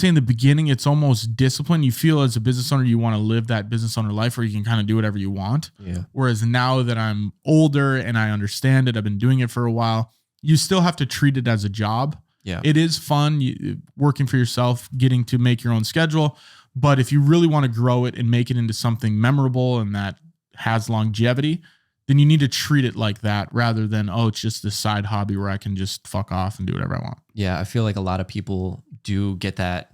in the beginning, it's almost discipline. You feel as a business owner, you want to live that business owner life where you can kind of do whatever you want. Yeah. Whereas now that I'm older and I understand it, I've been doing it for a while, you still have to treat it as a job. Yeah. It is fun working for yourself, getting to make your own schedule. But if you really want to grow it and make it into something memorable and that has longevity, then you need to treat it like that rather than, it's just this side hobby where I can just fuck off and do whatever I want. Yeah. I feel like a lot of people do get that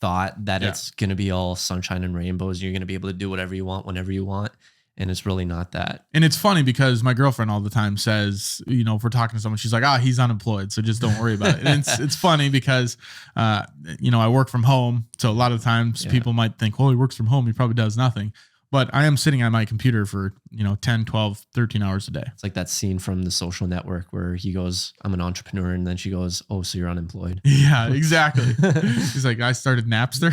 thought that it's going to be all sunshine and rainbows. You're going to be able to do whatever you want, whenever you want. And it's really not that. And it's funny because my girlfriend all the time says, if we're talking to someone, she's like, he's unemployed, so just don't worry about it. And it's funny because, I work from home. So a lot of times people might think, he works from home, he probably does nothing. but I am sitting at my computer for, 10, 12, 13 hours a day. It's like that scene from The Social Network where he goes, I'm an entrepreneur. And then she goes, oh, so you're unemployed. Yeah, exactly. He's like, I started Napster.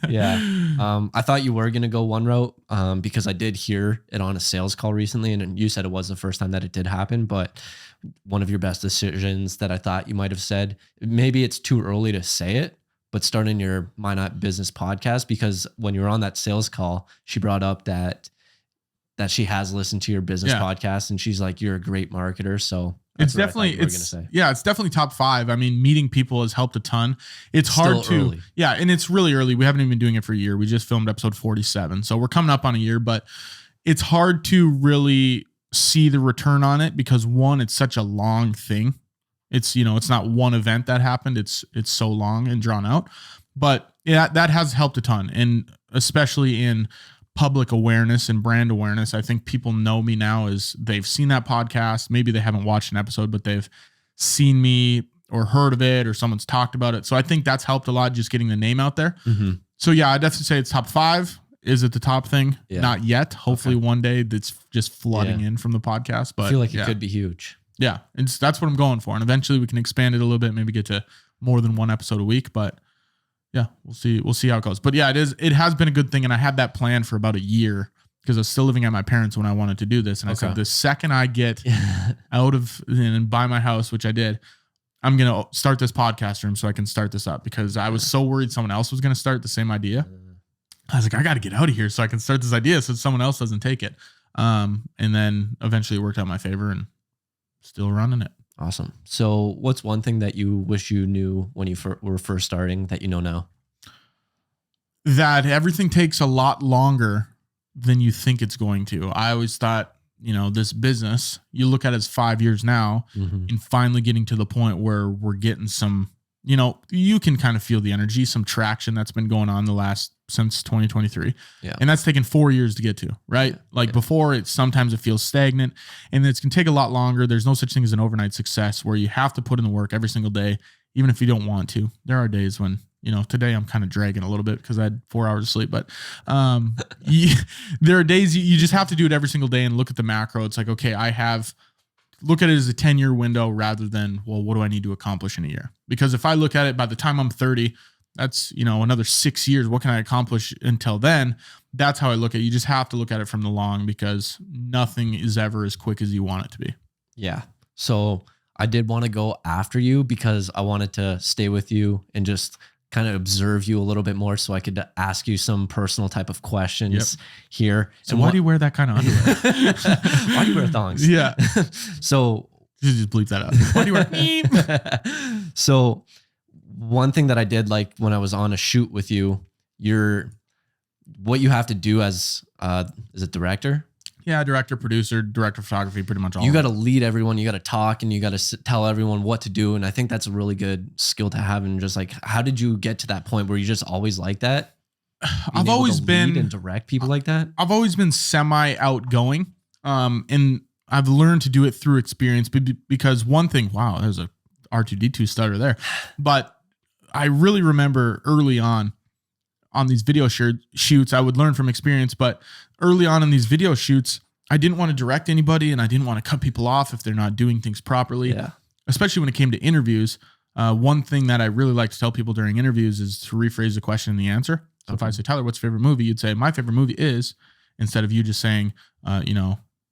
Yeah. I thought you were going to go one route because I did hear it on a sales call recently. And you said it was the first time that it did happen. But one of your best decisions that I thought you might have said, maybe it's too early to say it, but starting your My Not Business podcast, because when you were on that sales call, she brought up that she has listened to your business podcast, and she's like, you're a great marketer. So it's definitely, it's definitely top 5. I mean, meeting people has helped a ton. It's hard to, early. And it's really early. We haven't even been doing it for a year. We just filmed episode 47. So we're coming up on a year, but it's hard to really see the return on it because one, it's such a long thing. It's, it's not one event that happened. It's so long and drawn out, but that has helped a ton. And especially in public awareness and brand awareness, I think people know me now as they've seen that podcast. Maybe they haven't watched an episode, but they've seen me or heard of it or someone's talked about it. So I think that's helped a lot, just getting the name out there. Mm-hmm. So I definitely say it's top 5. Is it the top thing? Yeah. Not yet. Hopefully one day that's just flooding in from the podcast. But I feel like it could be huge. Yeah. And that's what I'm going for. And eventually we can expand it a little bit, maybe get to more than one episode a week. But yeah, we'll see. We'll see how it goes. But yeah, it has been a good thing. And I had that plan for about a year because I was still living at my parents when I wanted to do this. And I said, the second I get out of and buy my house, which I did, I'm going to start this podcast room so I can start this up, because I was so worried someone else was going to start the same idea. I was like, I got to get out of here so I can start this idea so someone else doesn't take it. And then eventually it worked out in my favor and still running it. Awesome. So what's one thing that you wish you knew when you were first starting that you know now? That everything takes a lot longer than you think it's going to. I always thought, this business, you look at it as 5 years now, and finally getting to the point where we're getting some, you can kind of feel the energy, some traction that's been going on since 2023. Yeah. And that's taken 4 years to get to, right? Before, sometimes it feels stagnant, and it's going to take a lot longer. There's no such thing as an overnight success where you have to put in the work every single day, even if you don't want to. There are days when, today I'm kind of dragging a little bit because I had 4 hours of sleep, but there are days you just have to do it every single day and look at the macro. It's like, okay, look at it as a 10-year window rather than, well, what do I need to accomplish in a year? Because if I look at it by the time I'm 30, that's, another 6 years. What can I accomplish until then? That's how I look at it. You just have to look at it from the long, because nothing is ever as quick as you want it to be. Yeah. So I did want to go after you because I wanted to stay with you and just kind of observe you a little bit more so I could ask you some personal type of questions here. So why do you wear that kind of underwear? Why do you wear thongs? Yeah. So you just bleep that out. Why do you wear? So one thing that I did like when I was on a shoot with you, what you have to do as, is it director? Yeah, director, producer, director of photography, pretty much all. You got to lead everyone. You got to talk and you got to tell everyone what to do. And I think that's a really good skill to have. And just like, how did you get to that point where you just always like that? I've always been and direct people like that. I've always been semi outgoing. And I've learned to do it through experience because one thing, wow, there's a R2D2 stutter there. But I really remember early on these video shoots, I would learn from experience, but early on in these video shoots, I didn't want to direct anybody and I didn't want to cut people off if they're not doing things properly. Yeah. Especially when it came to interviews. One thing that I really like to tell people during interviews is to rephrase the question and the answer. So if I say, Tyler, what's your favorite movie? You'd say, my favorite movie is, instead of you just saying,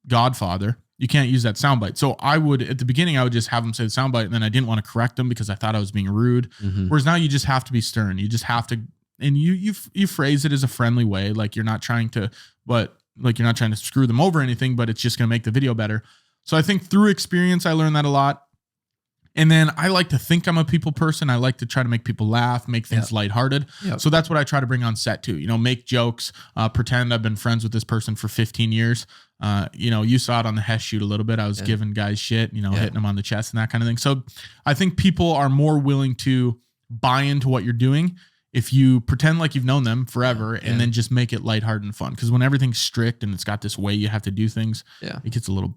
Godfather. You can't use that soundbite. So at the beginning, I would just have them say the soundbite, and then I didn't want to correct them because I thought I was being rude. Mm-hmm. Whereas now you just have to be stern. You just have to, and you phrase it as a friendly way. Like you're not trying to screw them over or anything, but it's just going to make the video better. So I think through experience, I learned that a lot. And then I like to think I'm a people person. I like to try to make people laugh, make things lighthearted. Yep. So that's what I try to bring on set too. Make jokes, pretend I've been friends with this person for 15 years. You saw it on the Hess shoot a little bit. I was giving guys shit, hitting them on the chest and that kind of thing. So I think people are more willing to buy into what you're doing if you pretend like you've known them forever and then just make it lighthearted and fun. Because when everything's strict and it's got this way you have to do things, it gets a little,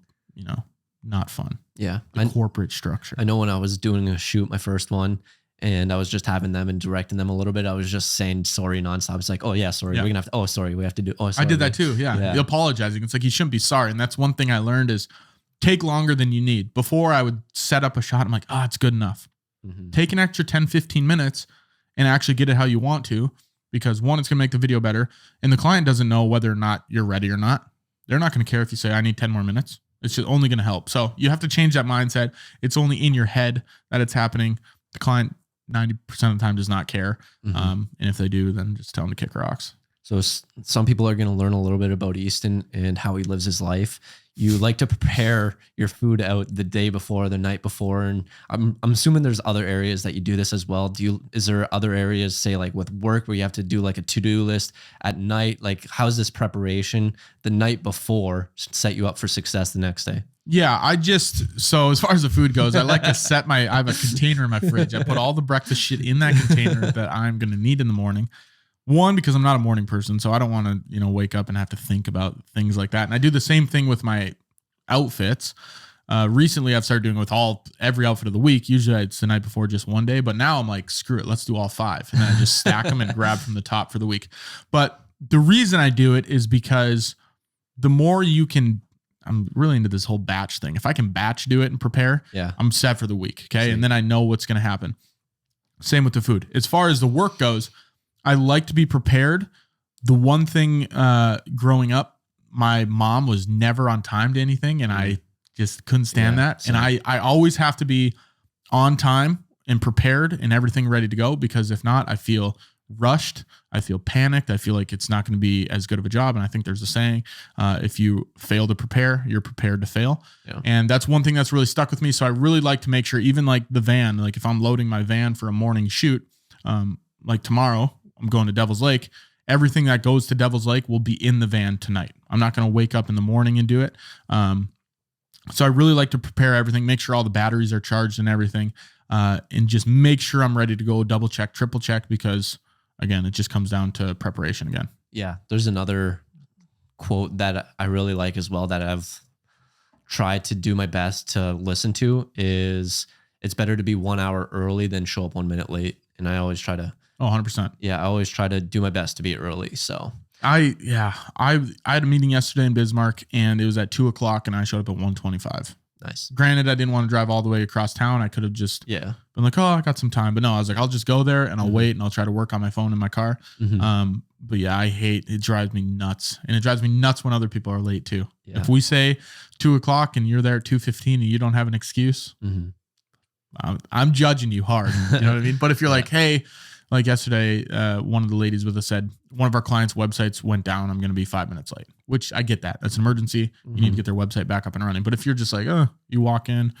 not fun. Yeah. The corporate structure. I know when I was doing a shoot, my first one, and I was just having them and directing them a little bit. I was just saying sorry nonstop. It's like, oh yeah, sorry, we're gonna have to. Oh, sorry, we have to do. Oh, sorry. I did that too. Yeah. Apologizing. It's like you shouldn't be sorry. And that's one thing I learned is take longer than you need. Before I would set up a shot. I'm like, it's good enough. Take an extra 10, 15 minutes and actually get it how you want to, because one, it's going to make the video better. And the client doesn't know whether or not you're ready or not. They're not going to care if you say, I need 10 more minutes. It's just only going to help. So you have to change that mindset. It's only in your head that it's happening. The client 90% of the time does not care. And if they do, then just tell them to kick rocks. So some people are going to learn a little bit about Easton and how he lives his life. You like to prepare your food out the day before, the night before, and I'm assuming there's other areas that you do this as well. Is there other areas, say like with work, where you have to do like a to-do list at night? Like, how's this preparation the night before set you up for success the next day? Yeah, so as far as the food goes, I like to I have a container in my fridge. I put all the breakfast shit in that container that I'm going to need in the morning. One, because I'm not a morning person, so I don't want to, wake up and have to think about things like that. And I do the same thing with my outfits. Recently, I've started doing it with every outfit of the week. Usually it's the night before, just one day. But now I'm like, screw it, let's do all 5. And then I just stack them and grab from the top for the week. But the reason I do it is because the more you can, I'm really into this whole batch thing. If I can batch do it and prepare, I'm set for the week. Okay. Sweet. And then I know what's going to happen. Same with the food. As far as the work goes, I like to be prepared. The one thing growing up, my mom was never on time to anything, and I just couldn't stand that. Same. And I always have to be on time and prepared and everything ready to go, because if not, I feel rushed. I feel panicked. I feel like it's not going to be as good of a job. And I think there's a saying, if you fail to prepare, you're prepared to fail. Yeah. And that's one thing that's really stuck with me. So I really like to make sure, even like the van, like if I'm loading my van for a morning shoot, like tomorrow, I'm going to Devil's Lake. Everything that goes to Devil's Lake will be in the van tonight. I'm not going to wake up in the morning and do it. So I really like to prepare everything, make sure all the batteries are charged and everything, and just make sure I'm ready to go, double check, triple check, because again, it just comes down to preparation again. Yeah. There's another quote that I really like as well that I've tried to do my best to listen to is, it's better to be 1 hour early than show up 1 minute late. And I always try to, 100%. Yeah, I always try to do my best to be early. So I had a meeting yesterday in Bismarck, and it was at 2:00, and I showed up at 1:25. Nice. Granted, I didn't want to drive all the way across town. I could have just been like, I got some time. But no, I was like, I'll just go there and I'll wait, and I'll try to work on my phone in my car. But yeah, it drives me nuts. And it drives me nuts when other people are late too. Yeah. If we say 2:00 and you're there at 2:15 and you don't have an excuse, I'm judging you hard. You know what I mean? But if you're like, hey, like yesterday, one of the ladies with us said, one of our clients' websites went down. I'm going to be 5 minutes late, which I get that. That's an emergency. You need to get their website back up and running. But if you're just like, you walk in,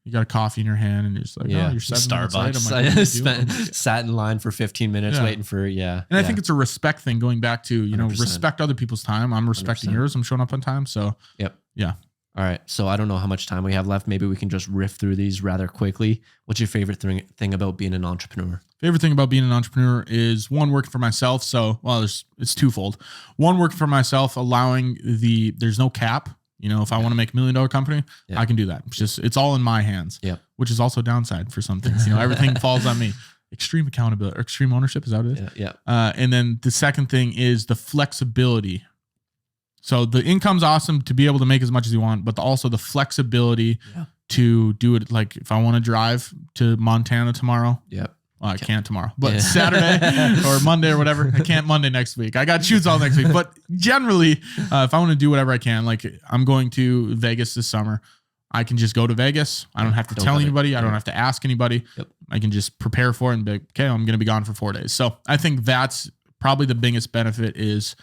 you got a coffee in your hand, and you're just like, you're 7 minutes late. I'm like, sat in line for 15 minutes waiting for, And I think it's a respect thing, going back to, 100%. Respect other people's time. I'm respecting 100%. Yours. I'm showing up on time. So, yeah. All right. So I don't know how much time we have left. Maybe we can just riff through these rather quickly. What's your favorite thing about being an entrepreneur? Favorite thing about being an entrepreneur is, one, working for myself. So, it's twofold. One, working for myself, allowing there's no cap. If I want to make $1 million company, I can do that. It's all in my hands, which is also a downside for some things. Everything falls on me. Extreme accountability, or extreme ownership, is that what it is? Yeah. And then the second thing is the flexibility. So the income's awesome to be able to make as much as you want, but also the flexibility to do it. Like if I want to drive to Montana tomorrow, well, I can't tomorrow, but Saturday or Monday or whatever, I can't Monday next week. I got shoots all next week. But generally, if I want to do whatever I can, like I'm going to Vegas this summer, I can just go to Vegas. I don't have to tell anybody. I don't have to ask anybody. I can just prepare for it and be like, okay, I'm going to be gone for 4 days. So I think that's probably the biggest benefit, is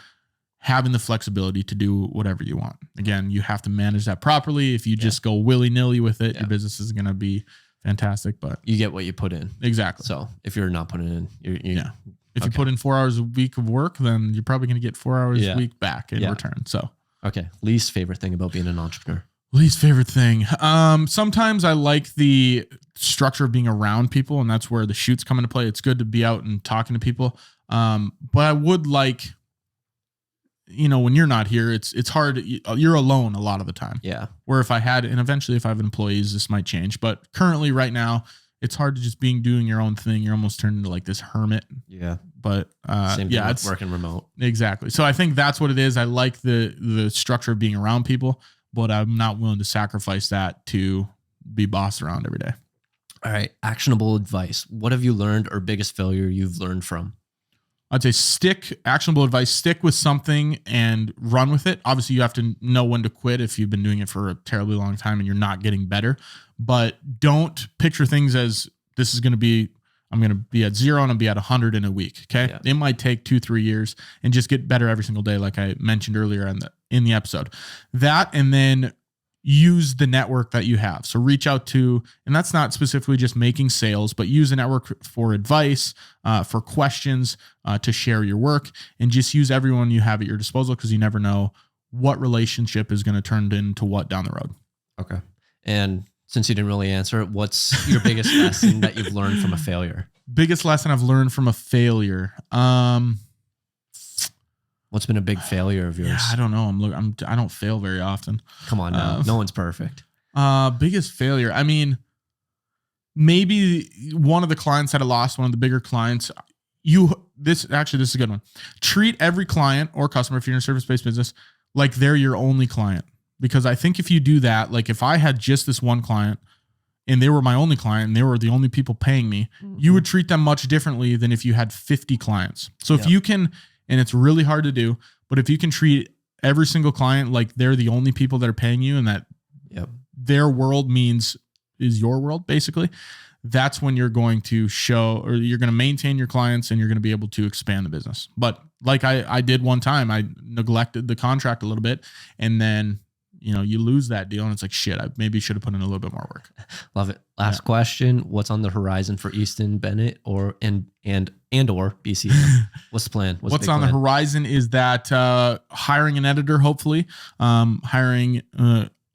having the flexibility to do whatever you want. Again, you have to manage that properly. If you just go willy-nilly with it, your business is going to be fantastic, but you get what you put in. Exactly. So if you're not putting in, if you put in 4 hours a week of work, then you're probably going to get 4 hours a week back in return. So, okay. Least favorite thing about being an entrepreneur? Least favorite thing. Sometimes I like the structure of being around people, and that's where the shoots come into play. It's good to be out and talking to people. But I would like, when you're not here, it's hard. You're alone a lot of the time. Yeah. Where if I had, and eventually if I have employees, this might change. But currently right now, it's hard to just doing your own thing. You're almost turned into like this hermit. Yeah. But Same thing with working remote. Exactly. So I think that's what it is. I like the structure of being around people, but I'm not willing to sacrifice that to be bossed around every day. All right. Actionable advice. What have you learned or biggest failure you've learned from? I'd say actionable advice, stick with something and run with it. Obviously, you have to know when to quit if you've been doing it for a terribly long time and you're not getting better. But don't picture things as this is going to be, I'm going to be at 0 and I'll be at 100 in a week. Okay. Yeah. It might take 2-3 years and just get better every single day. Like I mentioned earlier in the episode, that, and then use the network that you have. So reach out to, and that's not specifically just making sales, but use the network for advice, for questions, to share your work, and just use everyone you have at your disposal, because you never know what relationship is going to turn into what down the road. Okay. And since you didn't really answer it, what's your biggest lesson that you've learned from a failure? Biggest lesson I've learned from a failure. What's been a big failure of yours? Yeah, I don't know. I don't fail very often. Come on now. No one's perfect. Biggest failure. I mean, maybe one of the clients that I lost, one of the bigger clients, this is a good one. Treat every client or customer, if you're in a service-based business, like they're your only client. Because I think if you do that, like if I had just this one client and they were my only client and they were the only people paying me, you would treat them much differently than if you had 50 clients. So if you can, and it's really hard to do, but if you can treat every single client like they're the only people that are paying you, and that their world is your world, basically, that's when you're going to show, or you're going to maintain your clients and you're going to be able to expand the business. But like I did one time, I neglected the contract a little bit, and then you lose that deal and it's like, shit, I maybe should have put in a little bit more work. Love it. Last question. What's on the horizon for Easton Bennett or BCM? What's the plan? What's on the horizon is that hiring an editor, hopefully. Hiring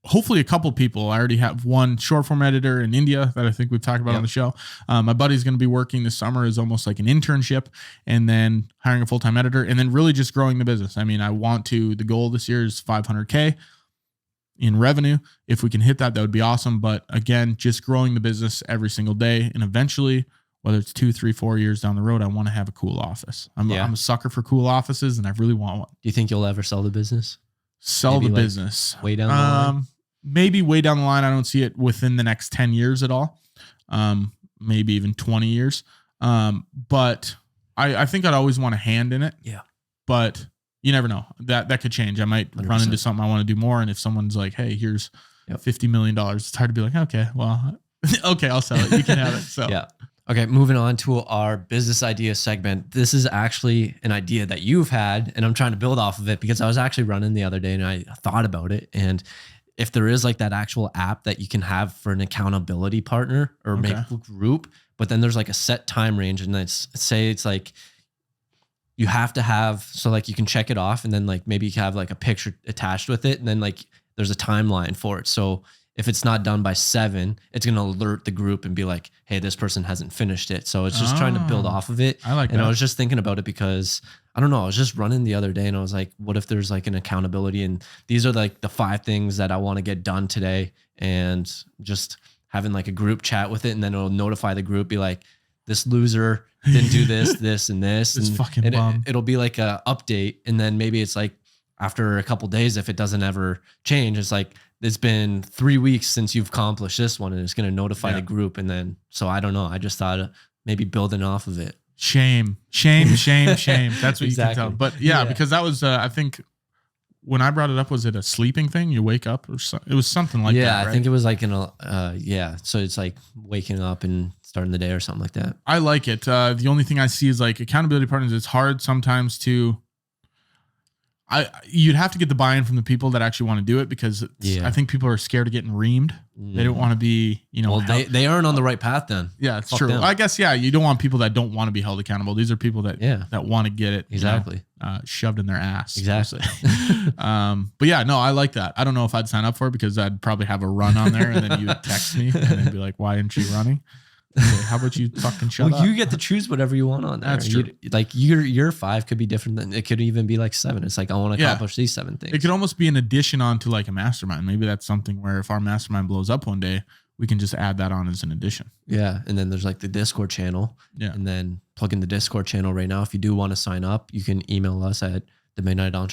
hopefully a couple people. I already have one short form editor in India that I think we've talked about on the show. My buddy's going to be working this summer as almost like an internship, and then hiring a full-time editor, and then really just growing the business. I mean, the goal this year is 500K in revenue. If we can hit that would be awesome. But again, just growing the business every single day. And eventually, whether it's 2, 3, 4 years down the road, I want to have a cool office. I'm a sucker for cool offices, and I really want one. Do you think you'll ever sell the business? Business way down the line? Maybe way down the line. I don't see it within the next 10 years at all. Maybe even 20 years. But I think I'd always want a hand in it. Yeah. But you never know. That could change. I might 100%. Run into something I want to do more. And if someone's like, hey, here's $50 million, it's hard to be like, okay, well, okay, I'll sell it. You can have it. So yeah. Okay, moving on to our business idea segment. This is actually an idea that you've had, and I'm trying to build off of it because I was actually running the other day and I thought about it. And if there is like that actual app that you can have for an accountability partner or maybe group, but then there's like a set time range, and it's like, you have to have, so like you can check it off, and then like maybe you can have like a picture attached with it, and then like there's a timeline for it. So if it's not done by 7, it's going to alert the group and be like, hey, this person hasn't finished it. So it's just trying to build off of it. I like that. And I was just thinking about it because I don't know, I was just running the other day and I was like, what if there's like an accountability, and these are like the 5 things that I want to get done today, and just having like a group chat with it, and then it'll notify the group, be like, this loser didn't do this, this, and this. This fucking bum. It'll be like a update. And then maybe it's like after a couple of days, if it doesn't ever change, it's like, it's been 3 weeks since you've accomplished this one, and it's going to notify the group. And then, so I don't know. I just thought of maybe building off of it. Shame. That's what you can tell. But because that was, I think when I brought it up, was it a sleeping thing? You wake up or something? It was something like that. Yeah, right? I think it was like so it's like waking up and starting the day or something like that. I like it. The only thing I see is like accountability partners. It's hard sometimes to, you'd have to get the buy-in from the people that actually want to do it, because I think people are scared of getting reamed. They don't want to be, well, they aren't on the right path then. Yeah, it's true. I guess, you don't want people that don't want to be held accountable. These are people that want to get it shoved in their ass. Exactly. But I like that. I don't know if I'd sign up for it, because I'd probably have a run on there, and then you would text me and then be like, why aren't you running? Okay, how about you fucking shut up? You get to choose whatever you want on there. That's true. Like your 5 could be different than, it could even be like 7. It's like, I want to accomplish these 7 things. It could almost be an addition on to like a mastermind. Maybe that's something where if our mastermind blows up one day, we can just add that on as an addition. Yeah. And then there's like the Discord channel. Yeah. And then plug in the Discord channel right now. If you do want to sign up, you can email us at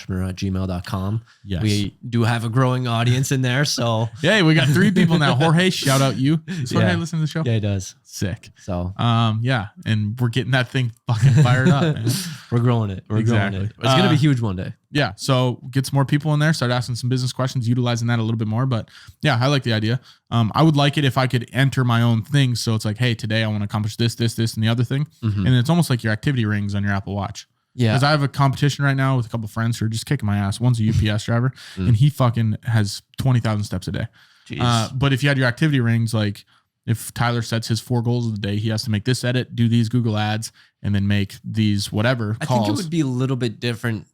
themidnightentrepreneur@gmail.com. Yes. We do have a growing audience in there. So Hey, we got 3 people now. Jorge, shout out you. Does Jorge Yeah. listen to the show? yeah, it does. Sick. So Yeah. And we're getting that thing fucking fired up, man. we're growing it. We're Exactly. growing it. It's going to be huge one day. Yeah. So get some more people in there, start asking some business questions, utilizing that a little bit more. But yeah, I like the idea. I would like it if I could enter my own thing. So it's like, hey, today I want to accomplish this, and the other thing. Mhm. And it's almost like your activity rings on your Apple Watch. Yeah. Because I have a competition right now with a couple of friends who are just kicking my ass. One's a UPS driver and he fucking has 20,000 steps a day. Jeez. But if you had your activity rings, like if Tyler sets his 4 goals of the day, he has to make this edit, do these Google ads, and then make these whatever I calls. think it would be a little bit different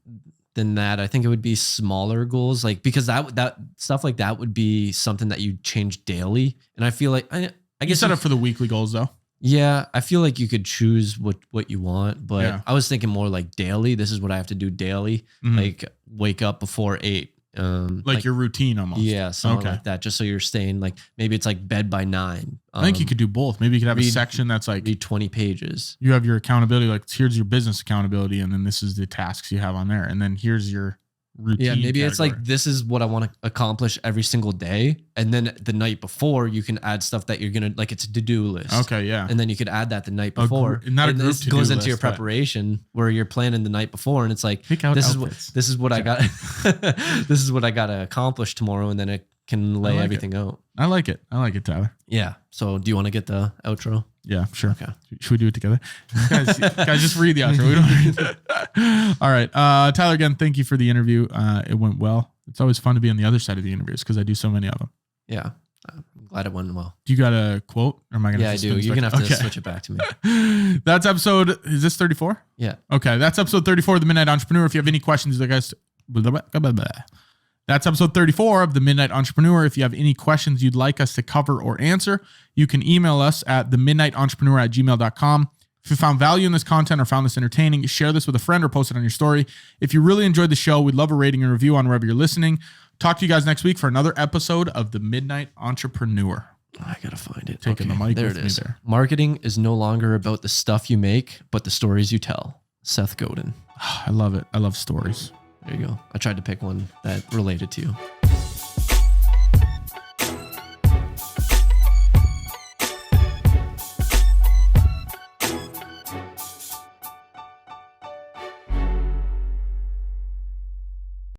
than that. I think it would be smaller goals, like because that stuff like that would be something that you change daily. And I feel like I You guess set up for the weekly goals though. yeah, I feel like you could choose what you want, but Yeah. I was thinking more like daily. This is what I have to do daily, Mhm. like wake up before 8. Like your routine almost. yeah, something Okay. like that. Just so you're staying like maybe it's like bed by 9. I think you could do both. Maybe you could have a read- section that's like read 20 pages. you have your accountability, like here's your business accountability, and then this is the tasks you have on there, and then here's your routine. Yeah, maybe it's category. like this is what I want to accomplish every single day, and then the night before you can add stuff that you're gonna like it's a to-do list. okay, yeah. And then you could add that the night A before. gr- not a and group this to-do goes into your list, but- preparation where you're planning the night before, and it's like Pick out this outfits. is what I got. This is what I got to accomplish tomorrow, and then it can lay like it. everything out. I like it, Tyler. Yeah. So do you want to get the outro? Yeah, sure. Okay. Should we do it together? guys, just read the outro. We don't All right. Tyler, again, thank you for the interview. It went well. It's always fun to be on the other side of the interviews because I do so many of them. Yeah. I'm glad it went well. Do you got a quote? Or am I gonna Yeah, I have to do. spin You're gonna have to Okay. switch it back to me. That's episode, is this 34? Yeah. Okay, that's episode 34 of The Midnight Entrepreneur. If you have any questions, guys, that's episode 34 of The Midnight Entrepreneur. If you have any questions you'd like us to cover or answer, you can email us at themidnightentrepreneur@gmail.com. If you found value in this content or found this entertaining, share this with a friend or post it on your story. If you really enjoyed the show, we'd love a rating and review on wherever you're listening. Talk to you guys next week for another episode of The Midnight Entrepreneur. I gotta find it. Taking the mic there with it me is. there. Marketing is no longer about the stuff you make, but the stories you tell. Seth Godin. I love it. I love stories. There you go. I tried to pick one that related to you.